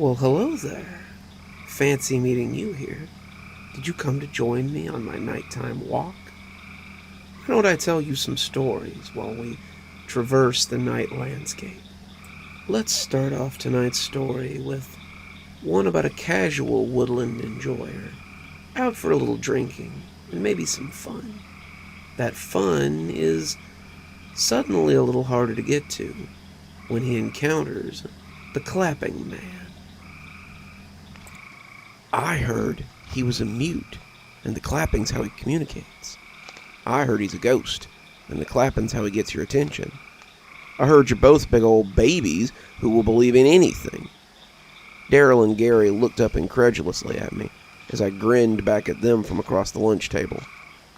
Well, hello there. Fancy meeting you here. Did you come to join me on my nighttime walk? Why don't I tell you some stories while we traverse the night landscape? Let's start off tonight's story with one about a casual woodland enjoyer, out for a little drinking and maybe some fun. That fun is suddenly a little harder to get to when he encounters the clapping man. I heard he was a mute, and the clapping's how he communicates. I heard he's a ghost, and the clapping's how he gets your attention. I heard you're both big old babies who will believe in anything. Daryl and Gary looked up incredulously at me as I grinned back at them from across the lunch table.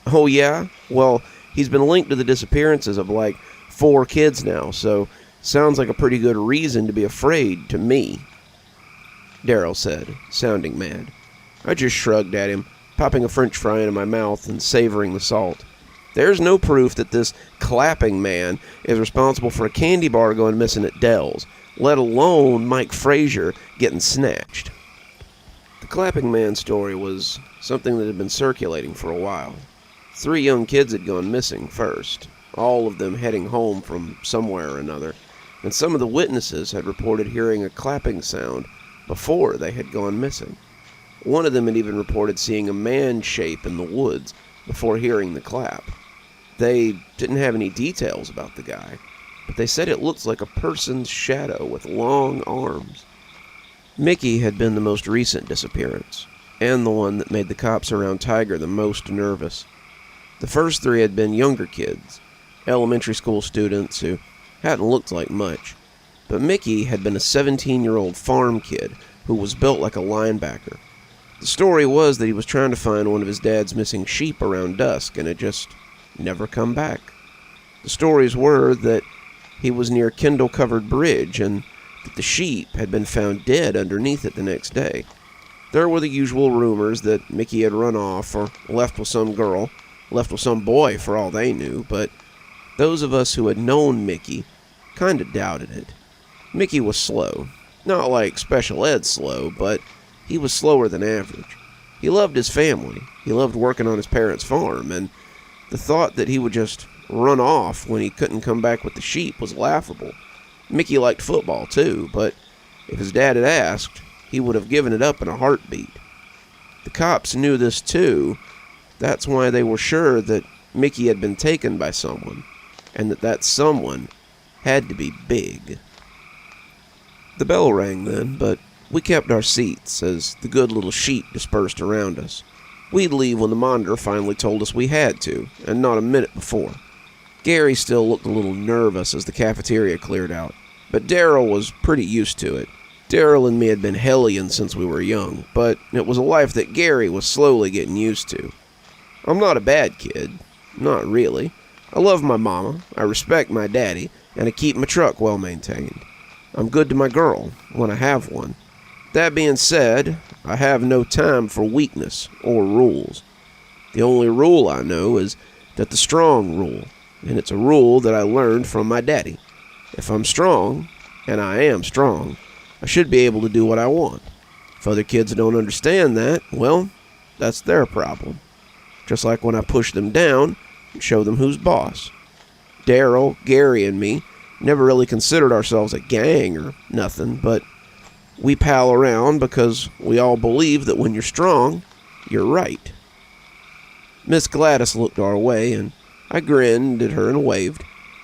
Oh yeah? Well, he's been linked to the disappearances of like 4 kids now, so sounds like a pretty good reason to be afraid to me, Daryl said, sounding mad. I just shrugged at him, popping a French fry into my mouth and savoring the salt. There's no proof that this clapping man is responsible for a candy bar going missing at Dell's, let alone Mike Frazier getting snatched. The clapping man story was something that had been circulating for a while. 3 young kids had gone missing first, all of them heading home from somewhere or another, and some of the witnesses had reported hearing a clapping sound before they had gone missing. One of them had even reported seeing a man shape in the woods before hearing the clap. They didn't have any details about the guy, but they said it looked like a person's shadow with long arms. Mickey had been the most recent disappearance, and the one that made the cops around Tiger the most nervous. The first 3 had been younger kids, elementary school students who hadn't looked like much, but Mickey had been a 17-year-old farm kid who was built like a linebacker. The story was that he was trying to find one of his dad's missing sheep around dusk and had just never come back. The stories were that he was near Kendall-covered bridge and that the sheep had been found dead underneath it the next day. There were the usual rumors that Mickey had run off or left with some girl, left with some boy for all they knew, but those of us who had known Mickey kinda doubted it. Mickey was slow. Not like special ed slow, but he was slower than average. He loved his family. He loved working on his parents' farm, and the thought that he would just run off when he couldn't come back with the sheep was laughable. Mickey liked football too, but if his dad had asked, he would have given it up in a heartbeat. The cops knew this too. That's why they were sure that Mickey had been taken by someone, and that someone had to be big. The bell rang then, but we kept our seats as the good little sheep dispersed around us. We'd leave when the monitor finally told us we had to, and not a minute before. Gary still looked a little nervous as the cafeteria cleared out, but Daryl was pretty used to it. Daryl and me had been hellions since we were young, but it was a life that Gary was slowly getting used to. I'm not a bad kid. Not really. I love my mama, I respect my daddy, and I keep my truck well maintained. I'm good to my girl, when I have one. That being said, I have no time for weakness or rules. The only rule I know is that the strong rule, and it's a rule that I learned from my daddy. If I'm strong, and I am strong, I should be able to do what I want. If other kids don't understand that, well, that's their problem. Just like when I push them down and show them who's boss. Daryl, Gary, and me never really considered ourselves a gang or nothing, but we pal around because we all believe that when you're strong, you're right. Miss Gladys looked our way, and I grinned at her and waved.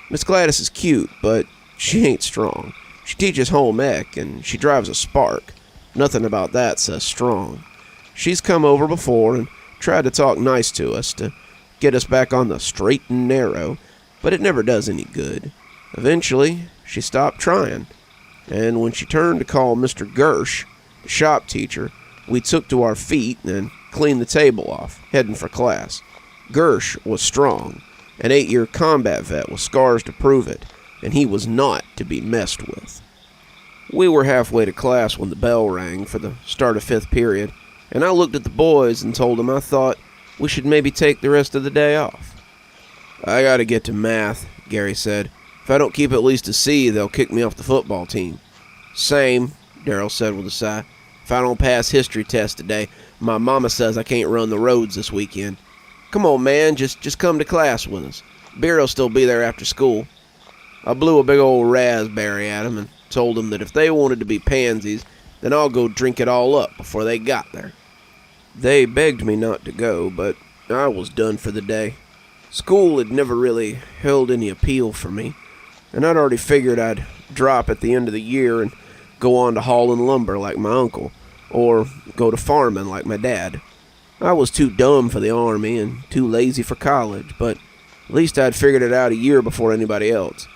Miss Gladys is cute, but she ain't strong. She teaches home ec, and she drives a Spark. Nothing about that says strong. She's come over before and tried to talk nice to us to get us back on the straight and narrow, but it never does any good. Eventually, she stopped trying, and when she turned to call Mr. Gersh, the shop teacher, we took to our feet and cleaned the table off, heading for class. Gersh was strong, an 8-year combat vet with scars to prove it, and he was not to be messed with. We were halfway to class when the bell rang for the start of 5th period, and I looked at the boys and told them I thought we should maybe take the rest of the day off. I gotta get to math, Gary said. If I don't keep at least a C, they'll kick me off the football team. Same, Daryl said with a sigh. "If I don't pass history test today, my mama says I can't run the roads this weekend. Come on, man, just come to class with us. Beer'll still be there after school." I blew a big old raspberry at him and told him that if they wanted to be pansies, then I'll go drink it all up before they got there. They begged me not to go, but I was done for the day. School had never really held any appeal for me, and I'd already figured I'd drop at the end of the year and go on to hauling lumber like my uncle, or go to farming like my dad. I was too dumb for the army and too lazy for college, but at least I'd figured it out a year before anybody else.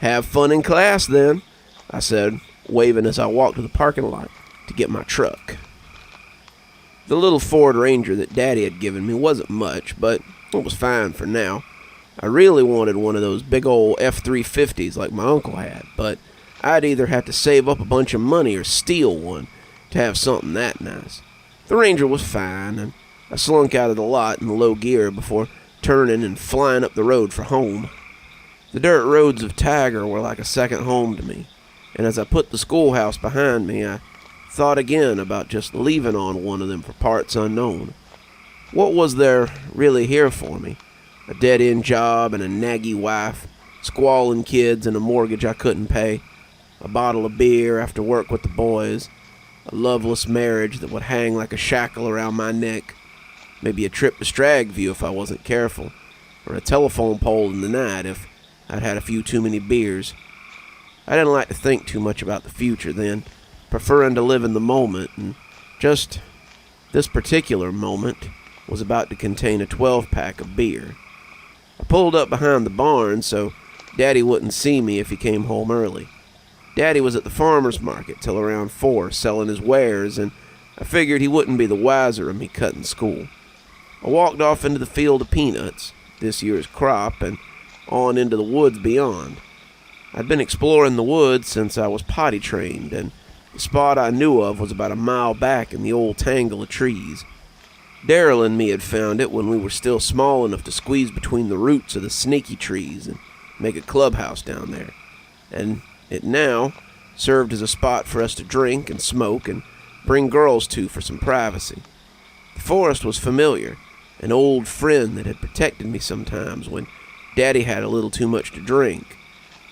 "Have fun in class, then," I said, waving as I walked to the parking lot to get my truck. The little Ford Ranger that Daddy had given me wasn't much, but it was fine for now. I really wanted one of those big old F-350s like my uncle had, but I'd either have to save up a bunch of money or steal one to have something that nice. The Ranger was fine, and I slunk out of the lot in low gear before turning and flying up the road for home. The dirt roads of Tiger were like a second home to me, and as I put the schoolhouse behind me, I thought again about just leaving on one of them for parts unknown. What was there really here for me? A dead-end job and a naggy wife, squalling kids and a mortgage I couldn't pay, a bottle of beer after work with the boys, a loveless marriage that would hang like a shackle around my neck, maybe a trip to Stragview if I wasn't careful, or a telephone pole in the night if I'd had a few too many beers. I didn't like to think too much about the future then, preferring to live in the moment, and just this particular moment was about to contain a 12-pack of beer. I pulled up behind the barn so Daddy wouldn't see me if he came home early. Daddy was at the farmer's market till around 4 selling his wares, and I figured he wouldn't be the wiser of me cutting school. I walked off into the field of peanuts, this year's crop, and on into the woods beyond. I'd been exploring the woods since I was potty trained, and the spot I knew of was about a mile back in the old tangle of trees. Daryl and me had found it when we were still small enough to squeeze between the roots of the snaky trees and make a clubhouse down there, and it now served as a spot for us to drink and smoke and bring girls to for some privacy. The forest was familiar, an old friend that had protected me sometimes when Daddy had a little too much to drink,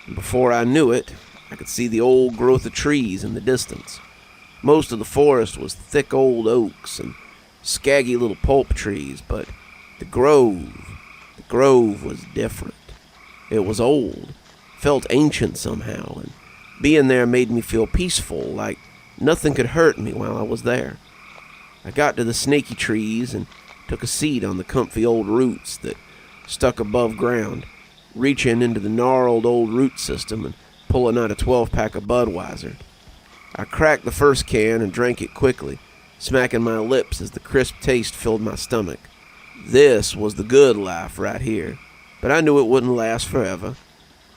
and before I knew it, I could see the old growth of trees in the distance. Most of the forest was thick old oaks and scaggy little pulp trees, but the grove was different. It was old, felt ancient somehow, and being there made me feel peaceful, like nothing could hurt me while I was there. I got to the snaky trees and took a seat on the comfy old roots that stuck above ground, reaching into the gnarled old root system and pulling out a 12-pack of Budweiser. I cracked the first can and drank it quickly, smacking my lips as the crisp taste filled my stomach. This was the good life right here, but I knew it wouldn't last forever.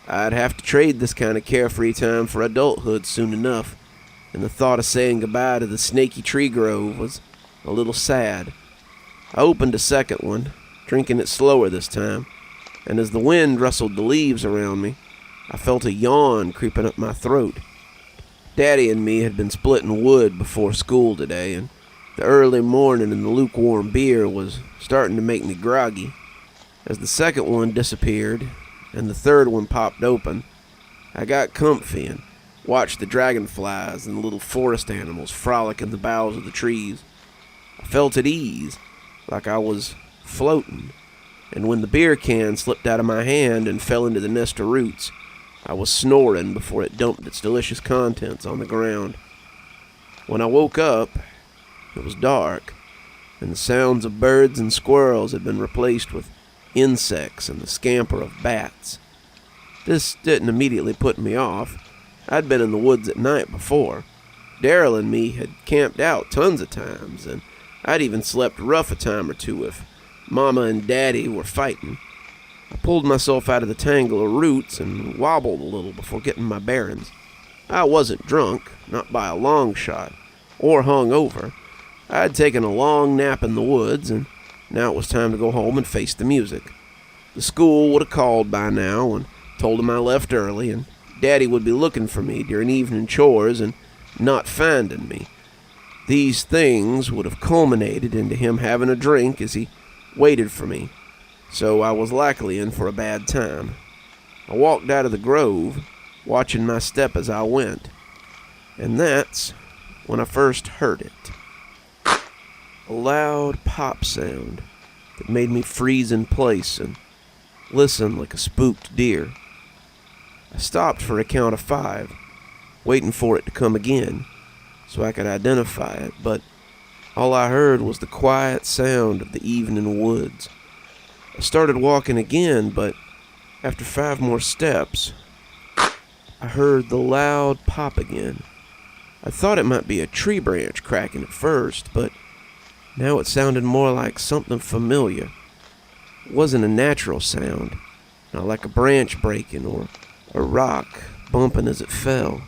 I'd have to trade this kind of carefree time for adulthood soon enough, and the thought of saying goodbye to the snaky tree grove was a little sad. I opened a second one, drinking it slower this time, and as the wind rustled the leaves around me, I felt a yawn creeping up my throat. Daddy and me had been splitting wood before school today, and the early morning and the lukewarm beer was starting to make me groggy. As the second one disappeared and the third one popped open, I got comfy and watched the dragonflies and the little forest animals frolic in the boughs of the trees. I felt at ease, like I was floating, and when the beer can slipped out of my hand and fell into the nest of roots, I was snoring before it dumped its delicious contents on the ground. When I woke up, it was dark, and the sounds of birds and squirrels had been replaced with insects and the scamper of bats. This didn't immediately put me off. I'd been in the woods at night before. Daryl and me had camped out tons of times, and I'd even slept rough a time or two if Mama and Daddy were fighting. I pulled myself out of the tangle of roots and wobbled a little before getting my bearings. I wasn't drunk, not by a long shot, or hung over. I'd taken a long nap in the woods, and now it was time to go home and face the music. The school would have called by now and told them I left early, and Daddy would be looking for me during evening chores, and not finding me. These things would have culminated into him having a drink as he waited for me, so I was likely in for a bad time. I walked out of the grove, watching my step as I went, and that's when I first heard it. A loud pop sound that made me freeze in place and listen like a spooked deer. I stopped for a count of 5, waiting for it to come again so I could identify it, but all I heard was the quiet sound of the evening woods. I started walking again, but after 5 more steps, I heard the loud pop again. I thought it might be a tree branch cracking at first, but now it sounded more like something familiar. It wasn't a natural sound, not like a branch breaking or a rock bumping as it fell.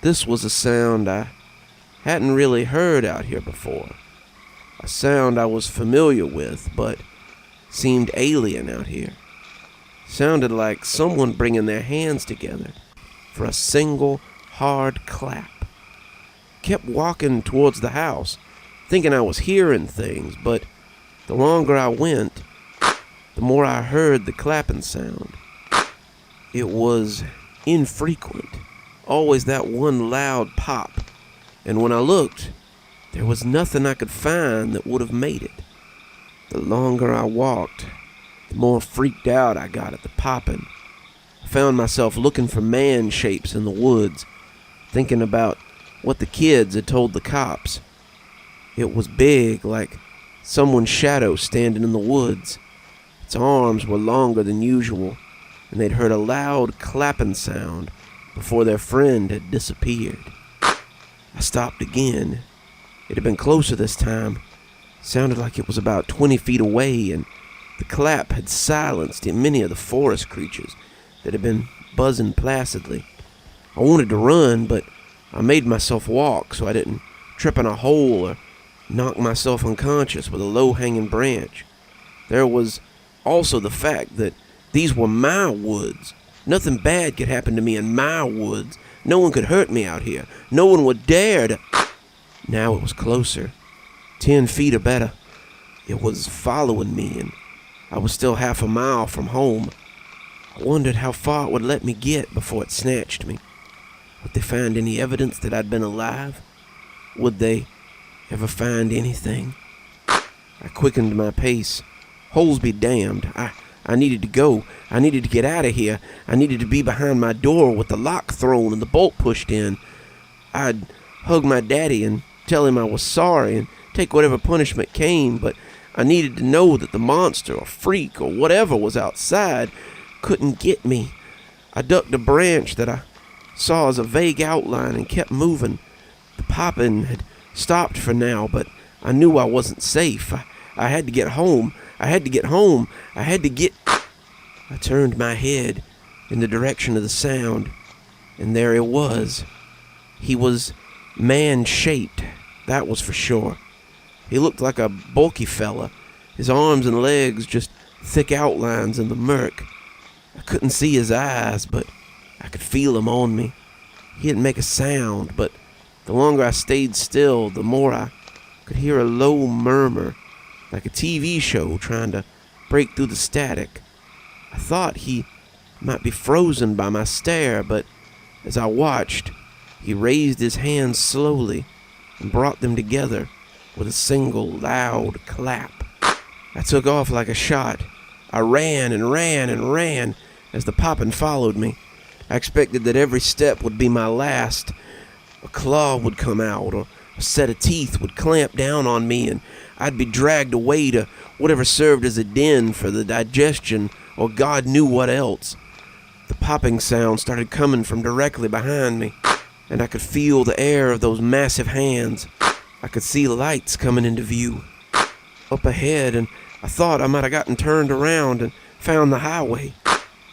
This was a sound I hadn't really heard out here before. A sound I was familiar with, but seemed alien out here. Sounded like someone bringing their hands together for a single hard clap. Kept walking towards the house, thinking I was hearing things, but the longer I went, the more I heard the clapping sound. It was infrequent, always that one loud pop, and when I looked, there was nothing I could find that would have made it. The longer I walked, the more freaked out I got at the popping. I found myself looking for man shapes in the woods, thinking about what the kids had told the cops. It was big, like someone's shadow standing in the woods. Its arms were longer than usual, and they'd heard a loud clapping sound before their friend had disappeared. I stopped again. It had been closer this time. Sounded like it was about 20 feet away, and the clap had silenced many of the forest creatures that had been buzzing placidly. I wanted to run, but I made myself walk so I didn't trip in a hole or knock myself unconscious with a low-hanging branch. There was also the fact that these were my woods. Nothing bad could happen to me in my woods. No one could hurt me out here. No one would dare to... Now it was closer. 10 feet or better. It was following me, and I was still half a mile from home. I wondered how far it would let me get before it snatched me. Would they find any evidence that I'd been alive? Would they ever find anything? I quickened my pace. Holes be damned. I needed to go. I needed to get out of here. I needed to be behind my door with the lock thrown and the bolt pushed in. I'd hug my daddy and tell him I was sorry and take whatever punishment came, but I needed to know that the monster or freak or whatever was outside couldn't get me. I ducked a branch that I saw as a vague outline and kept moving. The popping had stopped for now, but I knew I wasn't safe. I had to get home. I had to get home. I turned my head in the direction of the sound, and there he was. He was man-shaped, that was for sure. He looked like a bulky fella, his arms and legs just thick outlines in the murk. I couldn't see his eyes, but I could feel him on me. He didn't make a sound, but the longer I stayed still, the more I could hear a low murmur, like a TV show trying to break through the static. I thought he might be frozen by my stare, but as I watched, he raised his hands slowly and brought them together with a single loud clap. I took off like a shot. I ran and ran and ran as the popping followed me. I expected that every step would be my last. A claw would come out, or a set of teeth would clamp down on me, and I'd be dragged away to whatever served as a den for the digestion, or God knew what else. The popping sound started coming from directly behind me, and I could feel the air of those massive hands. I could see lights coming into view up ahead, and I thought I might have gotten turned around and found the highway.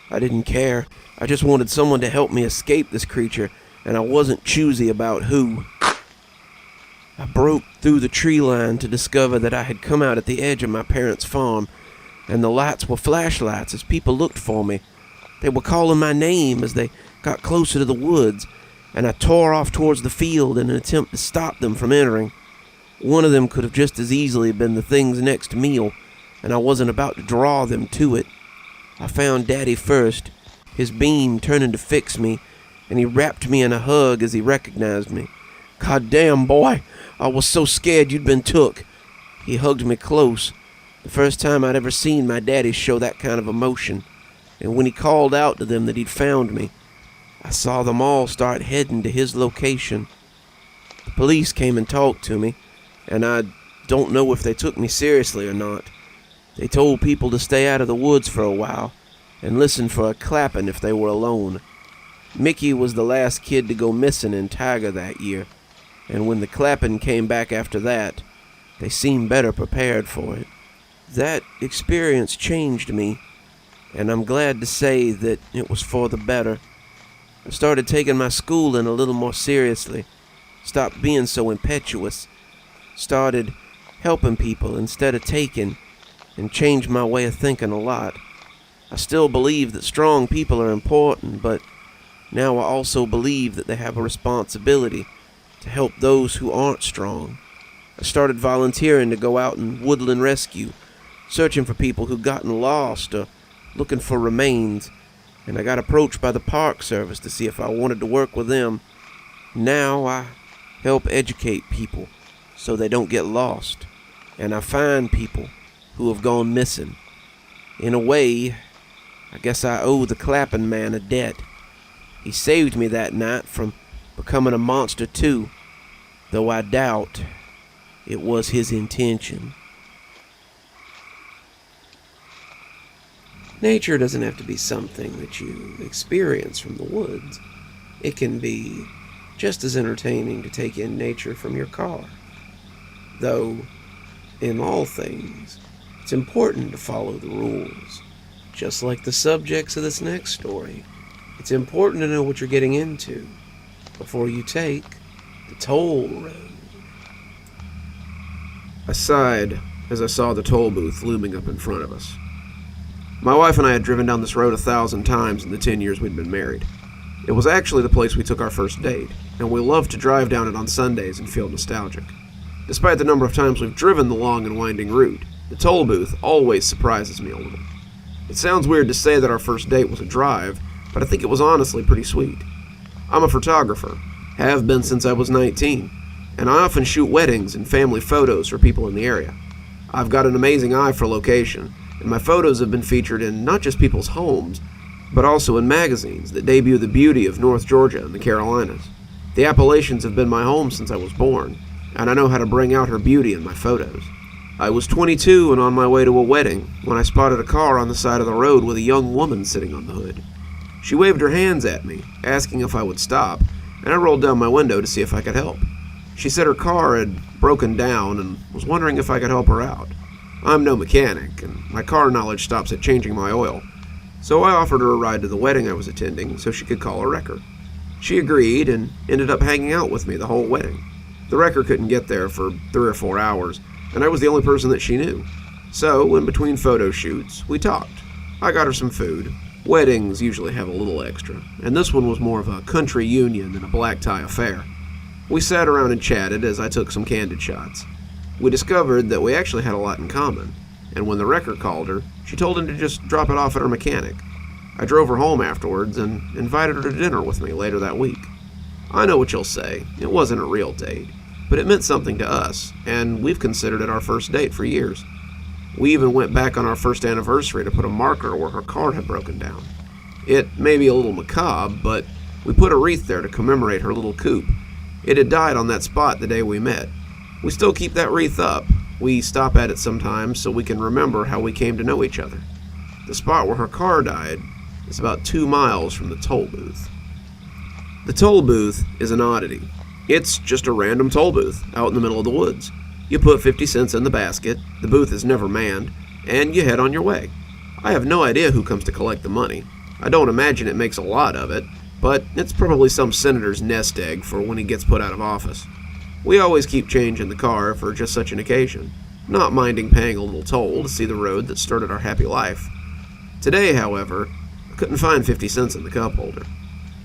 I didn't care. I just wanted someone to help me escape this creature, and I wasn't choosy about who. I broke through the tree line to discover that I had come out at the edge of my parents' farm, and the lights were flashlights as people looked for me. They were calling my name as they got closer to the woods, and I tore off towards the field in an attempt to stop them from entering. One of them could have just as easily been the thing's next meal, and I wasn't about to draw them to it. I found Daddy first, his beam turning to fix me, and he wrapped me in a hug as he recognized me. "God damn, boy, I was so scared you'd been took." He hugged me close, the first time I'd ever seen my daddy show that kind of emotion, and when he called out to them that he'd found me, I saw them all start heading to his location. The police came and talked to me, and I don't know if they took me seriously or not. They told people to stay out of the woods for a while and listen for a clapping if they were alone. Mickey was the last kid to go missing in Tiger that year, and when the clapping came back after that, they seemed better prepared for it. That experience changed me, and I'm glad to say that it was for the better. I started taking my schooling a little more seriously, stopped being so impetuous, started helping people instead of taking, and changed my way of thinking a lot. I still believe that strong people are important, but now I also believe that they have a responsibility to help those who aren't strong. I started volunteering to go out and woodland rescue, searching for people who'd gotten lost or looking for remains, and I got approached by the Park Service to see if I wanted to work with them. Now I help educate people so they don't get lost, and I find people who have gone missing. In a way, I guess I owe the clapping man a debt. He saved me that night from becoming a monster too, though I doubt it was his intention. Nature doesn't have to be something that you experience from the woods. It can be just as entertaining to take in nature from your car. Though, in all things, it's important to follow the rules. Just like the subjects of this next story, it's important to know what you're getting into before you take the toll road. I sighed as I saw the toll booth looming up in front of us. My wife and I had driven down this road 1,000 times in the 10 years we'd been married. It was actually the place we took our first date, and we loved to drive down it on Sundays and feel nostalgic. Despite the number of times we've driven the long and winding route, the toll booth always surprises me a little. It sounds weird to say that our first date was a drive, but I think it was honestly pretty sweet. I'm a photographer, have been since I was 19, and I often shoot weddings and family photos for people in the area. I've got an amazing eye for location, and my photos have been featured in not just people's homes, but also in magazines that debut the beauty of North Georgia and the Carolinas. The Appalachians have been my home since I was born, and I know how to bring out her beauty in my photos. I was 22 and on my way to a wedding when I spotted a car on the side of the road with a young woman sitting on the hood. She waved her hands at me, asking if I would stop, and I rolled down my window to see if I could help. She said her car had broken down and was wondering if I could help her out. I'm no mechanic, and my car knowledge stops at changing my oil, so I offered her a ride to the wedding I was attending so she could call a wrecker. She agreed and ended up hanging out with me the whole wedding. The wrecker couldn't get there for 3 or 4 hours, and I was the only person that she knew. So, in between photo shoots, we talked. I got her some food. Weddings usually have a little extra, and this one was more of a country union than a black tie affair. We sat around and chatted as I took some candid shots. We discovered that we actually had a lot in common, and when the wrecker called her, she told him to just drop it off at her mechanic. I drove her home afterwards and invited her to dinner with me later that week. I know what you'll say, it wasn't a real date, but it meant something to us, and we've considered it our first date for years. We even went back on our first anniversary to put a marker where her car had broken down. It may be a little macabre, but we put a wreath there to commemorate her little coupe. It had died on that spot the day we met. We still keep that wreath up. We stop at it sometimes so we can remember how we came to know each other. The spot where her car died is about 2 miles from the toll booth. The toll booth is an oddity. It's just a random toll booth out in the middle of the woods. You put 50 cents in the basket, the booth is never manned, and you head on your way. I have no idea who comes to collect the money. I don't imagine it makes a lot of it, but it's probably some senator's nest egg for when he gets put out of office. We always keep change in the car for just such an occasion, not minding paying a little toll to see the road that started our happy life. Today, however, I couldn't find 50 cents in the cup holder.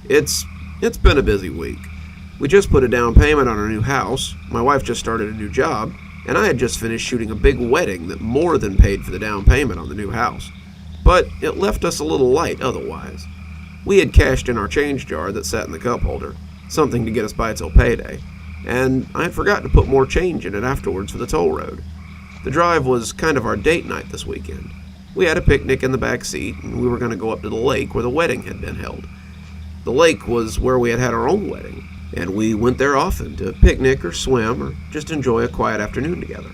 It's It's been a busy week. We just put a down payment on our new house, my wife just started a new job, and I had just finished shooting a big wedding that more than paid for the down payment on the new house. But it left us a little light otherwise. We had cashed in our change jar that sat in the cup holder, something to get us by till payday, and I had forgotten to put more change in it afterwards for the toll road. The drive was kind of our date night this weekend. We had a picnic in the back seat, and we were going to go up to the lake where the wedding had been held. The lake was where we had our own wedding, and we went there often to picnic or swim or just enjoy a quiet afternoon together.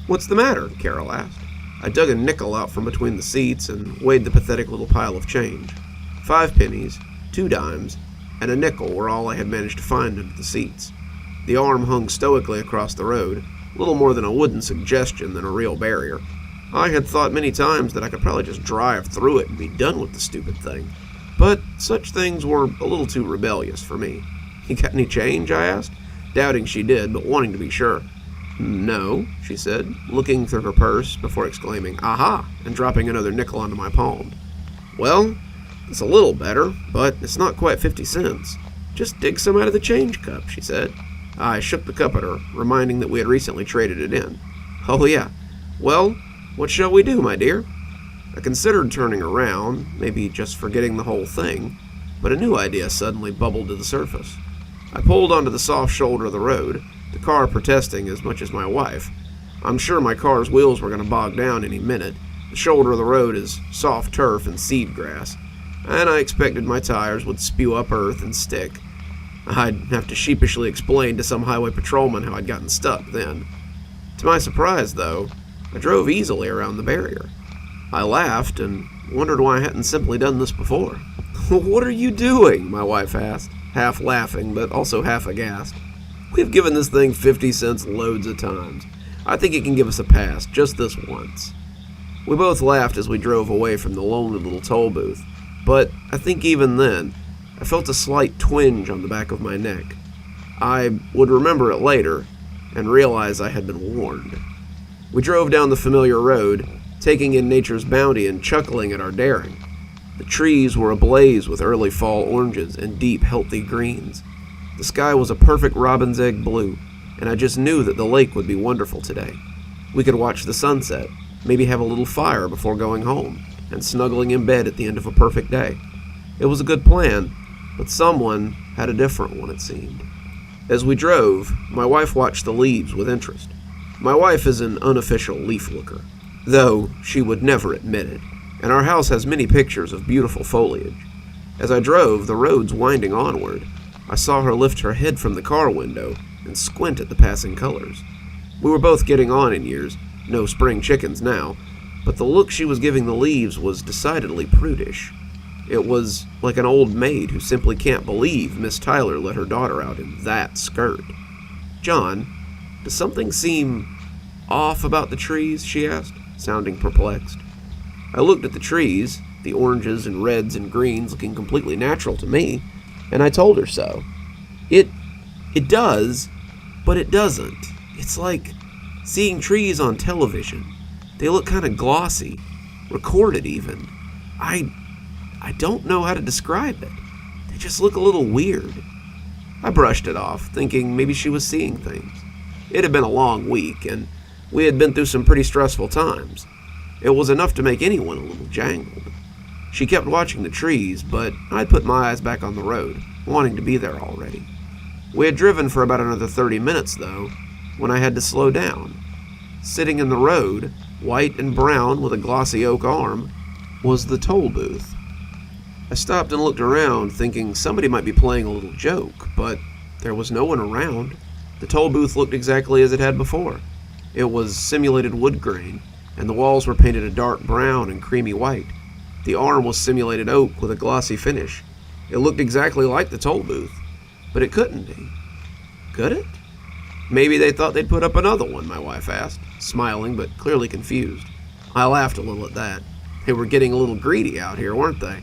"What's the matter?" Carol asked. I dug a nickel out from between the seats and weighed the pathetic little pile of change. 5 pennies, 2 dimes, and a nickel were all I had managed to find under the seats. The arm hung stoically across the road, little more than a wooden suggestion than a real barrier. I had thought many times that I could probably just drive through it and be done with the stupid thing. But such things were a little too rebellious for me. "You got any change?" I asked, doubting she did, but wanting to be sure. "No," she said, looking through her purse before exclaiming, "Aha!" and dropping another nickel onto my palm. "Well, it's a little better, but it's not quite 50 cents. Just dig some out of the change cup," she said. I shook the cup at her, reminding that we had recently traded it in. "Oh yeah. Well, what shall we do, my dear?" I considered turning around, maybe just forgetting the whole thing, but a new idea suddenly bubbled to the surface. I pulled onto the soft shoulder of the road, the car protesting as much as my wife. I'm sure my car's wheels were going to bog down any minute. The shoulder of the road is soft turf and seed grass, and I expected my tires would spew up earth and stick. I'd have to sheepishly explain to some highway patrolman how I'd gotten stuck then. To my surprise, though, I drove easily around the barrier. I laughed and wondered why I hadn't simply done this before. "What are you doing?" my wife asked, half laughing but also half aghast. "We've given this thing 50 cents loads of times. I think it can give us a pass, just this once." We both laughed as we drove away from the lonely little toll booth, but I think even then, I felt a slight twinge on the back of my neck. I would remember it later and realize I had been warned. We drove down the familiar road, taking in nature's bounty and chuckling at our daring. The trees were ablaze with early fall oranges and deep, healthy greens. The sky was a perfect robin's egg blue, and I just knew that the lake would be wonderful today. We could watch the sunset, maybe have a little fire before going home, and snuggling in bed at the end of a perfect day. It was a good plan, but someone had a different one, it seemed. As we drove, my wife watched the leaves with interest. My wife is an unofficial leaf looker, though she would never admit it, and our house has many pictures of beautiful foliage. As I drove, the roads winding onward, I saw her lift her head from the car window and squint at the passing colors. We were both getting on in years, no spring chickens now, but the look she was giving the leaves was decidedly prudish. It was like an old maid who simply can't believe Miss Tyler let her daughter out in that skirt. "John, does something seem off about the trees?" she asked, sounding perplexed. I looked at the trees, the oranges and reds and greens looking completely natural to me, and I told her so. It does, but it doesn't. It's like seeing trees on television. They look kind of glossy, recorded even. I don't know how to describe it. They just look a little weird. I brushed it off, thinking maybe she was seeing things. It had been a long week, and we had been through some pretty stressful times. It was enough to make anyone a little jangled. She kept watching the trees, but I'd put my eyes back on the road, wanting to be there already. We had driven for about another 30 minutes, though, when I had to slow down. Sitting in the road, white and brown with a glossy oak arm, was the toll booth. I stopped and looked around, thinking somebody might be playing a little joke, but there was no one around. The toll booth looked exactly as it had before. It was simulated wood grain, and the walls were painted a dark brown and creamy white. The arm was simulated oak with a glossy finish. It looked exactly like the toll booth, but it couldn't be. Could it? Maybe they thought they'd put up another one, my wife asked, smiling but clearly confused. I laughed a little at that. They were getting a little greedy out here, weren't they?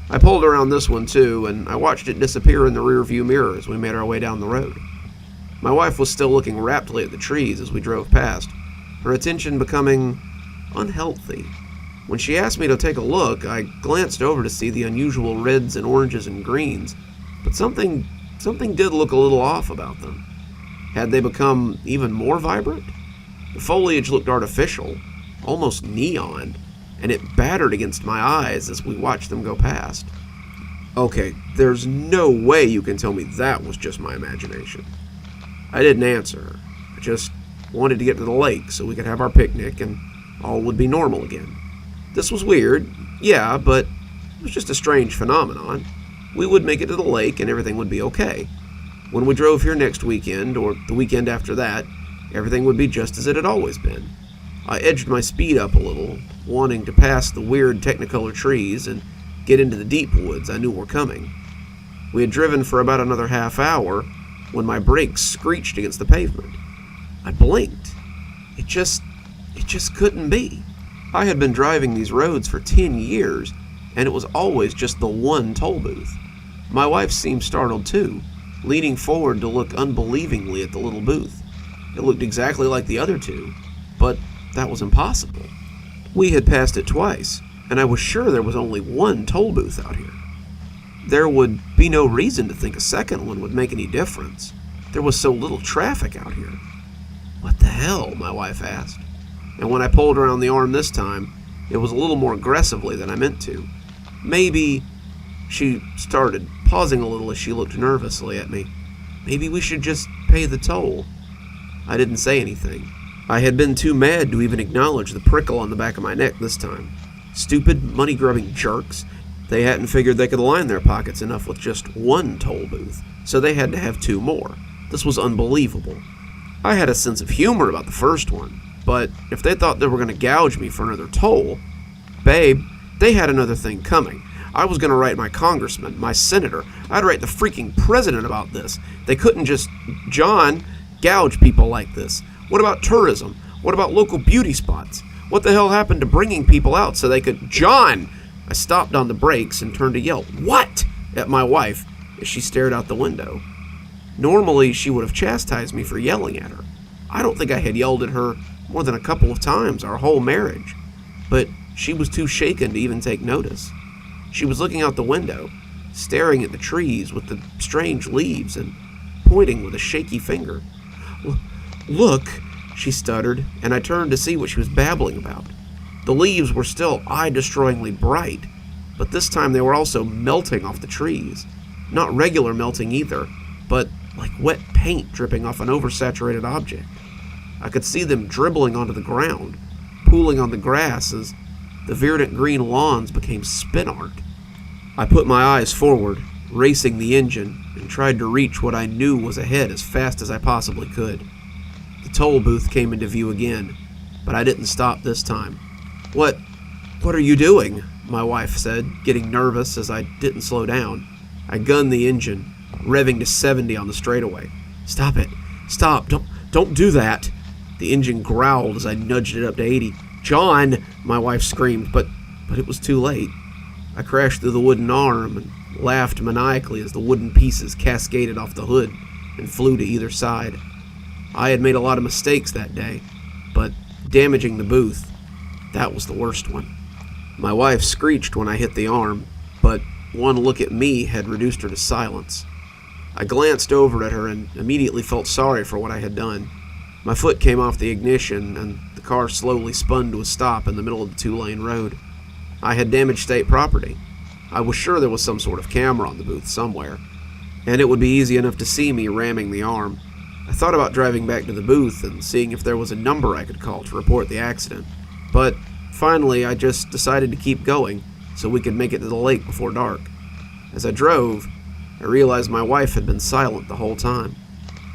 I pulled around this one too, and I watched it disappear in the rearview mirror as we made our way down the road. My wife was still looking raptly at the trees as we drove past, her attention becoming unhealthy. When she asked me to take a look, I glanced over to see the unusual reds and oranges and greens, but something did look a little off about them. Had they become even more vibrant? The foliage looked artificial, almost neon, and it battered against my eyes as we watched them go past. Okay, there's no way you can tell me that was just my imagination. I didn't answer her. I just wanted to get to the lake so we could have our picnic and all would be normal again. This was weird, yeah, but it was just a strange phenomenon. We would make it to the lake and everything would be okay. When we drove here next weekend, or the weekend after that, everything would be just as it had always been. I edged my speed up a little, wanting to pass the weird Technicolor trees and get into the deep woods I knew were coming. We had driven for about another half hour when my brakes screeched against the pavement. I blinked. It just couldn't be. I had been driving these roads for 10 years, and it was always just the one toll booth. My wife seemed startled too, leaning forward to look unbelievingly at the little booth. It looked exactly like the other two, but that was impossible. We had passed it twice, and I was sure there was only one toll booth out here. There would be no reason to think a second one would make any difference. There was so little traffic out here. What the hell? My wife asked. And when I pulled around the arm this time, it was a little more aggressively than I meant to. Maybe, she started, pausing a little as she looked nervously at me. Maybe we should just pay the toll. I didn't say anything. I had been too mad to even acknowledge the prickle on the back of my neck this time. Stupid, money-grubbing jerks. They hadn't figured they could line their pockets enough with just one toll booth, so they had to have two more. This was unbelievable. I had a sense of humor about the first one, but if they thought they were going to gouge me for another toll, babe, they had another thing coming. I was going to write my congressman, my senator. I'd write the freaking president about this. They couldn't just, John, gouge people like this. What about tourism? What about local beauty spots? What the hell happened to bringing people out so they could, John! I stopped on the brakes and turned to yell, "What?" at my wife as she stared out the window. Normally, she would have chastised me for yelling at her. I don't think I had yelled at her more than a couple of times our whole marriage, but she was too shaken to even take notice. She was looking out the window, staring at the trees with the strange leaves and pointing with a shaky finger. "Look," she stuttered, and I turned to see what she was babbling about. The leaves were still eye-destroyingly bright, but this time they were also melting off the trees. Not regular melting either, but like wet paint dripping off an oversaturated object. I could see them dribbling onto the ground, pooling on the grass as the verdant green lawns became spin art. I put my eyes forward, racing the engine, and tried to reach what I knew was ahead as fast as I possibly could. The toll booth came into view again, but I didn't stop this time. What are you doing?" my wife said, getting nervous as I didn't slow down. I gunned the engine, revving to 70 on the straightaway. "Stop it. Stop. Don't do that." The engine growled as I nudged it up to 80. "John," my wife screamed, but it was too late. I crashed through the wooden arm and laughed maniacally as the wooden pieces cascaded off the hood and flew to either side. I had made a lot of mistakes that day, but damaging the booth, that was the worst one. My wife screeched when I hit the arm, but one look at me had reduced her to silence. I glanced over at her and immediately felt sorry for what I had done. My foot came off the ignition, and the car slowly spun to a stop in the middle of the two-lane road. I had damaged state property. I was sure there was some sort of camera on the booth somewhere, and it would be easy enough to see me ramming the arm. I thought about driving back to the booth and seeing if there was a number I could call to report the accident, but finally I just decided to keep going so we could make it to the lake before dark. As I drove, I realized my wife had been silent the whole time.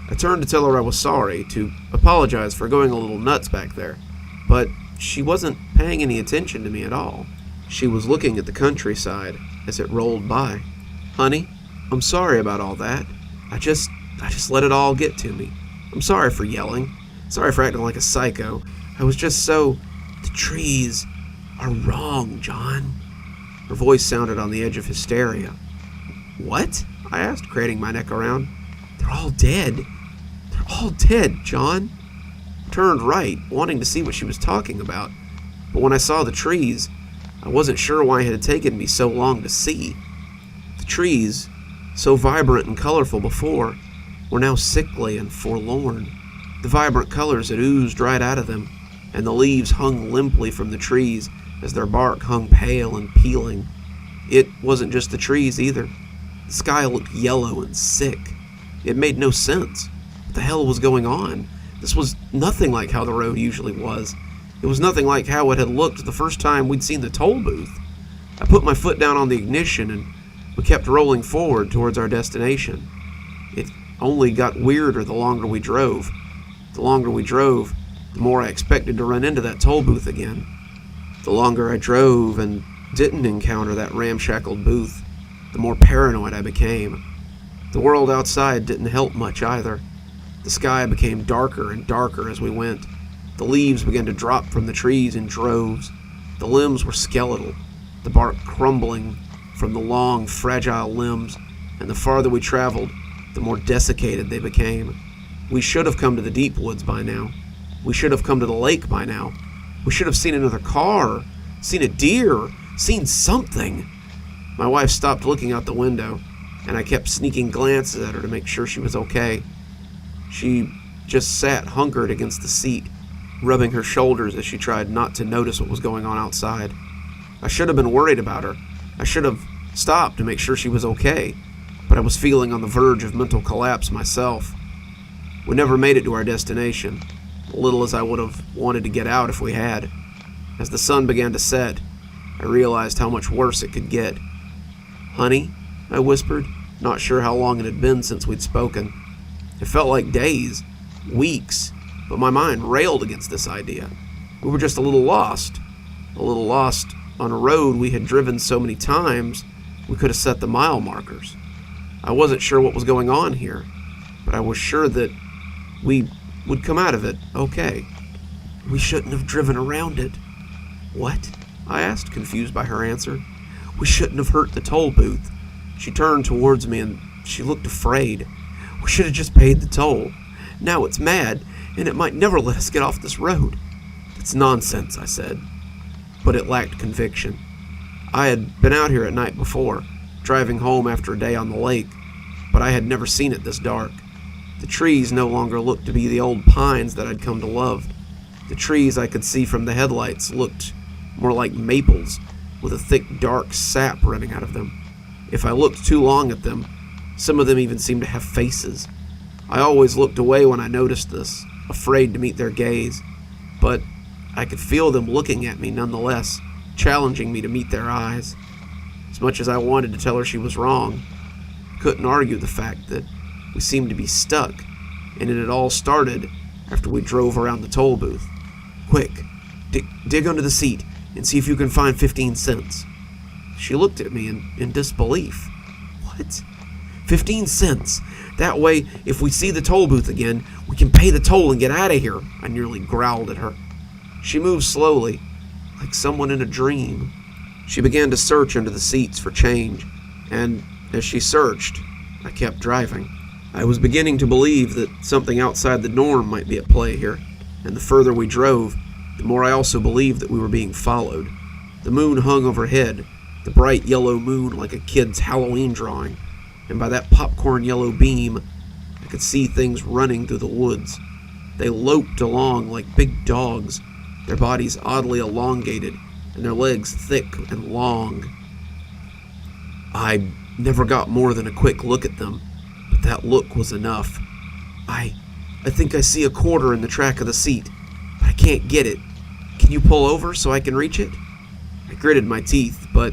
I turned to tell her I was sorry, to apologize for going a little nuts back there, but she wasn't paying any attention to me at all. She was looking at the countryside as it rolled by. "Honey, I'm sorry about all that. I just let it all get to me. I'm sorry for yelling. Sorry for acting like a psycho. I was just so... The trees are wrong, John." Her voice sounded on the edge of hysteria. "What?" I asked, craning my neck around. "They're all dead. They're all dead, John." I turned right, wanting to see what she was talking about, but when I saw the trees, I wasn't sure why it had taken me so long to see. The trees so vibrant and colorful before, were now sickly and forlorn. The vibrant colors had oozed right out of them, and the leaves hung limply from the trees as their bark hung pale and peeling. It wasn't just the trees either. The sky looked yellow and sick. It made no sense. What the hell was going on? This was nothing like how the road usually was. It was nothing like how it had looked the first time we'd seen the toll booth. I put my foot down on the ignition and we kept rolling forward towards our destination. It only got weirder the longer we drove. The longer we drove, the more I expected to run into that toll booth again. The longer I drove and didn't encounter that ramshackled booth, the more paranoid I became. The world outside didn't help much either. The sky became darker and darker as we went. The leaves began to drop from the trees in droves. The limbs were skeletal, the bark crumbling from the long, fragile limbs, and the farther we traveled, the more desiccated they became. We should have come to the deep woods by now. We should have come to the lake by now. We should have seen another car, seen a deer, seen something. My wife stopped looking out the window, and I kept sneaking glances at her to make sure she was okay. She just sat hunkered against the seat, rubbing her shoulders as she tried not to notice what was going on outside. I should have been worried about her. I should have stopped to make sure she was okay, but I was feeling on the verge of mental collapse myself. We never made it to our destination, little as I would have wanted to get out if we had. As the sun began to set, I realized how much worse it could get. "Honey," I whispered, not sure how long it had been since we'd spoken. It felt like days, weeks, but my mind railed against this idea. We were just a little lost on a road we had driven so many times we could have set the mile markers. I wasn't sure what was going on here, but I was sure that we would come out of it okay. "We shouldn't have driven around it." "What?" I asked, confused by her answer. "We shouldn't have hurt the toll booth." She turned towards me and she looked afraid. "We should have just paid the toll. Now it's mad, and it might never let us get off this road." "It's nonsense," I said, but it lacked conviction. I had been out here at night before, driving home after a day on the lake, but I had never seen it this dark. The trees no longer looked to be the old pines that I'd come to love. The trees I could see from the headlights looked more like maples, with a thick, dark sap running out of them. If I looked too long at them, some of them even seemed to have faces. I always looked away when I noticed this, afraid to meet their gaze, but I could feel them looking at me nonetheless, challenging me to meet their eyes. As much as I wanted to tell her she was wrong, I couldn't argue the fact that we seemed to be stuck, and it had all started after we drove around the toll booth. "Quick, dig under the seat and see if you can find 15 cents. She looked at me in disbelief. "What? 15 cents? That way, if we see the toll booth again, we can pay the toll and get out of here," I nearly growled at her. She moved slowly, like someone in a dream. She began to search under the seats for change, and as she searched, I kept driving. I was beginning to believe that something outside the norm might be at play here, and the further we drove, the more I also believed that we were being followed. The moon hung overhead, the bright yellow moon like a kid's Halloween drawing, and by that popcorn yellow beam, I could see things running through the woods. They loped along like big dogs, their bodies oddly elongated, and their legs thick and long. I never got more than a quick look at them, but that look was enough. I think I see a quarter in the track of the seat, but I can't get it. Can you pull over so I can reach it?" I gritted my teeth, but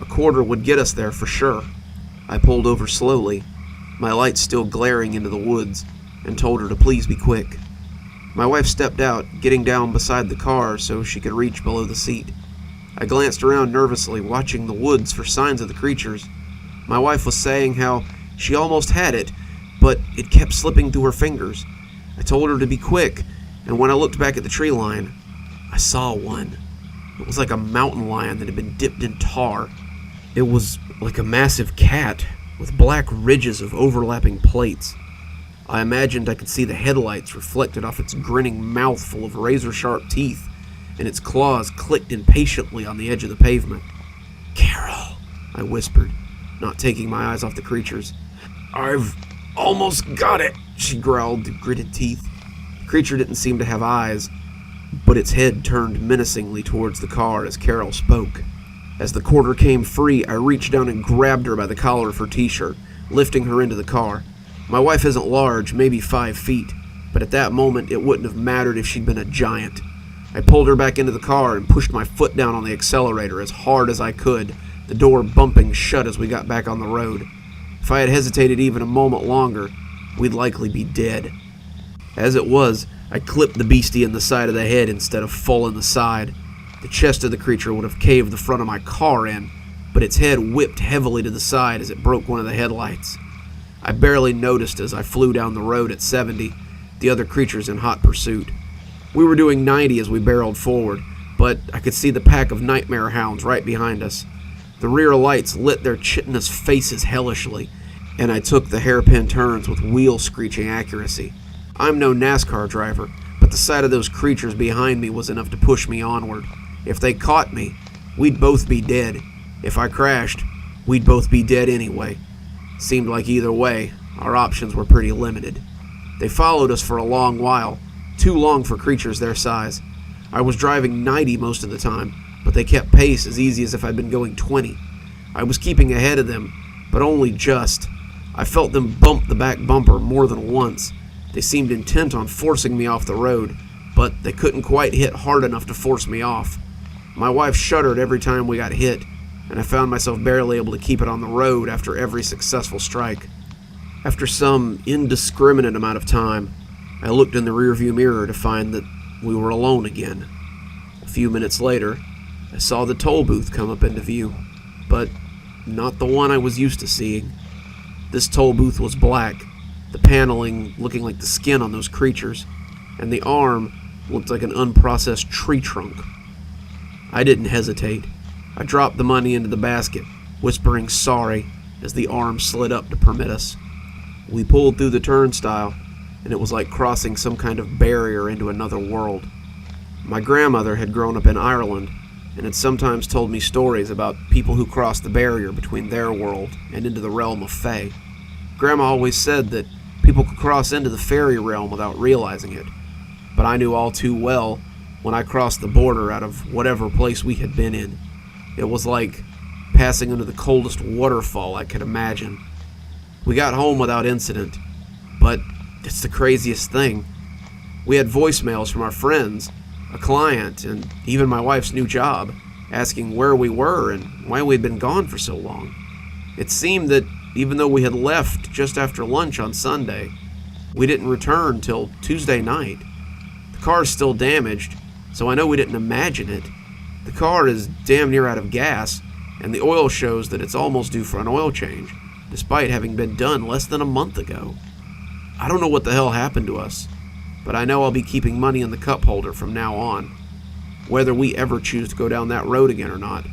a quarter would get us there for sure. I pulled over slowly, my lights still glaring into the woods, and told her to please be quick. My wife stepped out, getting down beside the car so she could reach below the seat. I glanced around nervously, watching the woods for signs of the creatures. My wife was saying how she almost had it, but it kept slipping through her fingers. I told her to be quick, and when I looked back at the tree line, I saw one. It was like a mountain lion that had been dipped in tar. It was like a massive cat with black ridges of overlapping plates. I imagined I could see the headlights reflected off its grinning mouth full of razor-sharp teeth, and its claws clicked impatiently on the edge of the pavement. "Carol," I whispered. not taking my eyes off the creatures. "I've almost got it," she growled through gritted teeth. The creature didn't seem to have eyes, but its head turned menacingly towards the car as Carol spoke. As the quarter came free, I reached down and grabbed her by the collar of her t-shirt, lifting her into the car. My wife isn't large, maybe 5 feet, but at that moment it wouldn't have mattered if she'd been a giant. I pulled her back into the car and pushed my foot down on the accelerator as hard as I could, the door bumping shut as we got back on the road. If I had hesitated even a moment longer, we'd likely be dead. As it was, I clipped the beastie in the side of the head instead of full in the side. The chest of the creature would have caved the front of my car in, but its head whipped heavily to the side as it broke one of the headlights. I barely noticed as I flew down the road at 70, the other creatures in hot pursuit. We were doing 90 as we barreled forward, but I could see the pack of nightmare hounds right behind us. The rear lights lit their chitinous faces hellishly, and I took the hairpin turns with wheel-screeching accuracy. I'm no NASCAR driver, but the sight of those creatures behind me was enough to push me onward. If they caught me, we'd both be dead. If I crashed, we'd both be dead anyway. Seemed like either way, our options were pretty limited. They followed us for a long while, too long for creatures their size. I was driving 90 most of the time, but they kept pace as easy as if I'd been going 20. I was keeping ahead of them, but only just. I felt them bump the back bumper more than once. They seemed intent on forcing me off the road, but they couldn't quite hit hard enough to force me off. My wife shuddered every time we got hit, and I found myself barely able to keep it on the road after every successful strike. After some indiscriminate amount of time, I looked in the rearview mirror to find that we were alone again. A few minutes later, I saw the toll booth come up into view, but not the one I was used to seeing. This toll booth was black, the paneling looking like the skin on those creatures, and the arm looked like an unprocessed tree trunk. I didn't hesitate. I dropped the money into the basket, whispering sorry as the arm slid up to permit us. We pulled through the turnstile, and it was like crossing some kind of barrier into another world. My grandmother had grown up in Ireland and had sometimes told me stories about people who crossed the barrier between their world and into the realm of Fae. Grandma always said that people could cross into the fairy realm without realizing it, but I knew all too well when I crossed the border out of whatever place we had been in. It was like passing into the coldest waterfall I could imagine. We got home without incident, but it's the craziest thing. We had voicemails from our friends, a client, and even my wife's new job, asking where we were and why we'd been gone for so long. It seemed that even though we had left just after lunch on Sunday, we didn't return till Tuesday night. The car's still damaged, so I know we didn't imagine it. The car is damn near out of gas, and the oil shows that it's almost due for an oil change, despite having been done less than a month ago. I don't know what the hell happened to us, but I know I'll be keeping money in the cup holder from now on. Whether we ever choose to go down that road again or not,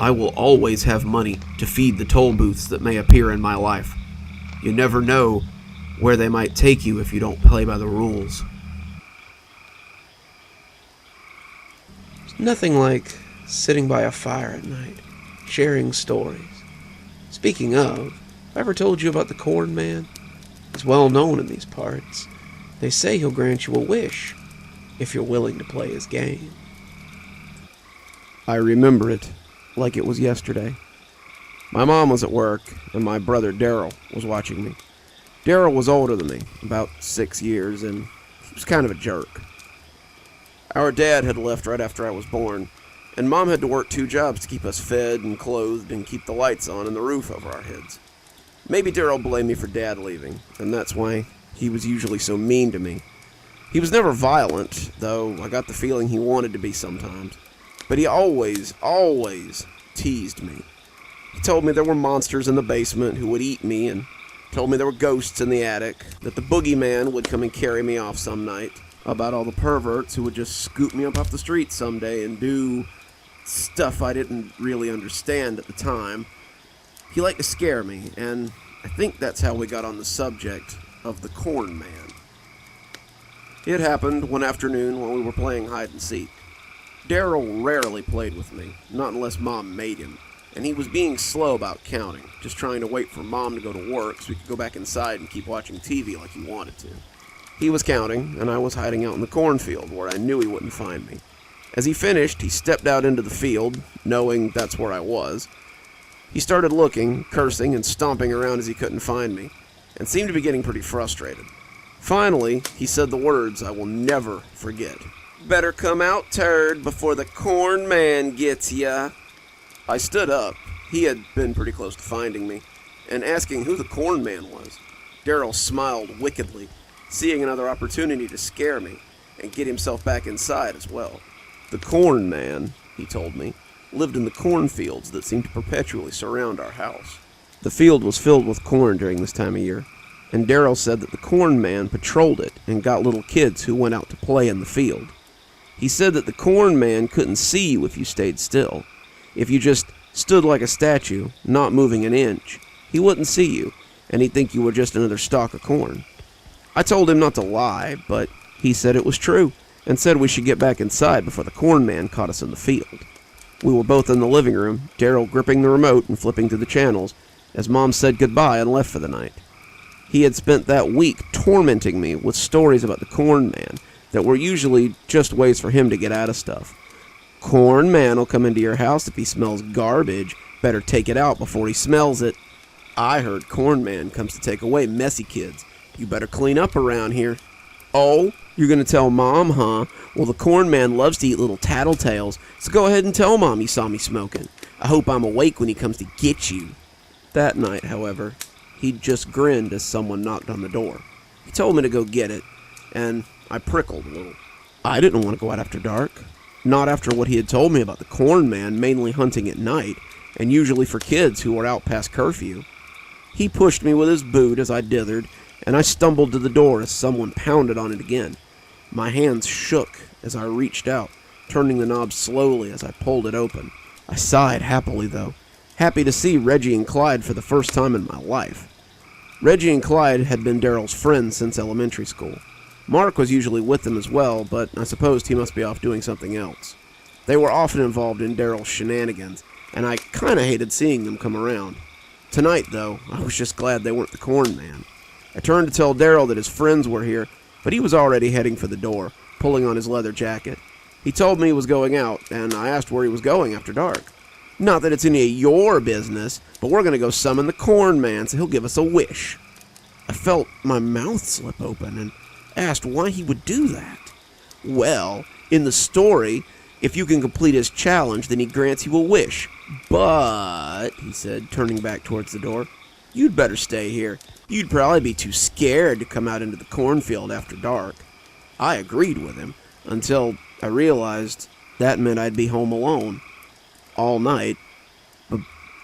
I will always have money to feed the toll booths that may appear in my life. You never know where they might take you if you don't play by the rules. There's nothing like sitting by a fire at night, sharing stories. Speaking of, have I ever told you about the Corn Man? He's well known in these parts. They say he'll grant you a wish, if you're willing to play his game. I remember it like it was yesterday. My mom was at work, and my brother Daryl was watching me. Daryl was older than me, about 6 years, and he was kind of a jerk. Our dad had left right after I was born, and Mom had to work 2 jobs to keep us fed and clothed and keep the lights on and the roof over our heads. Maybe Daryl blamed me for Dad leaving, and that's why he was usually so mean to me. He was never violent, though I got the feeling he wanted to be sometimes. But he always teased me. He told me there were monsters in the basement who would eat me, and told me there were ghosts in the attic, that the boogeyman would come and carry me off some night, about all the perverts who would just scoop me up off the street someday and do stuff I didn't really understand at the time. He liked to scare me, and I think that's how we got on the subject of the Corn Man. It happened one afternoon when we were playing hide and seek. Daryl rarely played with me, not unless Mom made him. and he was being slow about counting, just trying to wait for Mom to go to work so we could go back inside and keep watching TV like he wanted to. He was counting, and I was hiding out in the cornfield where I knew he wouldn't find me. As he finished, he stepped out into the field, knowing that's where I was. He started looking, cursing, and stomping around as he couldn't find me, and seemed to be getting pretty frustrated. Finally, he said the words I will never forget. "Better come out, turd, before the corn man gets ya." I stood up. He had been pretty close to finding me, and asking who the corn man was. Daryl smiled wickedly, seeing another opportunity to scare me, and get himself back inside as well. The corn man, he told me, lived in the cornfields that seemed to perpetually surround our house. The field was filled with corn during this time of year, and Daryl said that the corn man patrolled it and got little kids who went out to play in the field. He said that the corn man couldn't see you if you stayed still. If you just stood like a statue, not moving an inch, he wouldn't see you, and he'd think you were just another stalk of corn. I told him not to lie, but he said it was true, and said we should get back inside before the corn man caught us in the field. We were both in the living room, Daryl gripping the remote and flipping through the channels, as Mom said goodbye and left for the night. He had spent that week tormenting me with stories about the corn man that were usually just ways for him to get out of stuff. "Corn man'll come into your house if he smells garbage. Better take it out before he smells it." I heard corn man comes to take away messy kids. "You better clean up around here." "Oh, you're going to tell Mom, huh? Well, the corn man loves to eat little tattletales, so go ahead and tell Mom you saw me smoking. I hope I'm awake when he comes to get you." That night, however, he just grinned as someone knocked on the door. He told me to go get it, and I prickled a little. I didn't want to go out after dark. Not after what he had told me about the corn man mainly hunting at night, and usually for kids who were out past curfew. He pushed me with his boot as I dithered, and I stumbled to the door as someone pounded on it again. My hands shook as I reached out, turning the knob slowly as I pulled it open. I sighed happily, though, happy to see Reggie and Clyde for the first time in my life. Reggie and Clyde had been Daryl's friends since elementary school. Mark was usually with them as well, but I supposed he must be off doing something else. They were often involved in Daryl's shenanigans, and I kinda hated seeing them come around. Tonight, though, I was just glad they weren't the corn man. I turned to tell Daryl that his friends were here, but he was already heading for the door, pulling on his leather jacket. He told me he was going out, and I asked where he was going after dark. "Not that it's any of your business, but we're going to go summon the corn man so he'll give us a wish." I felt my mouth slip open and asked why he would do that. "Well, in the story, if you can complete his challenge, then he grants you a wish. But," he said, turning back towards the door, "you'd better stay here. You'd probably be too scared to come out into the cornfield after dark." I agreed with him, until I realized that meant I'd be home alone. All night,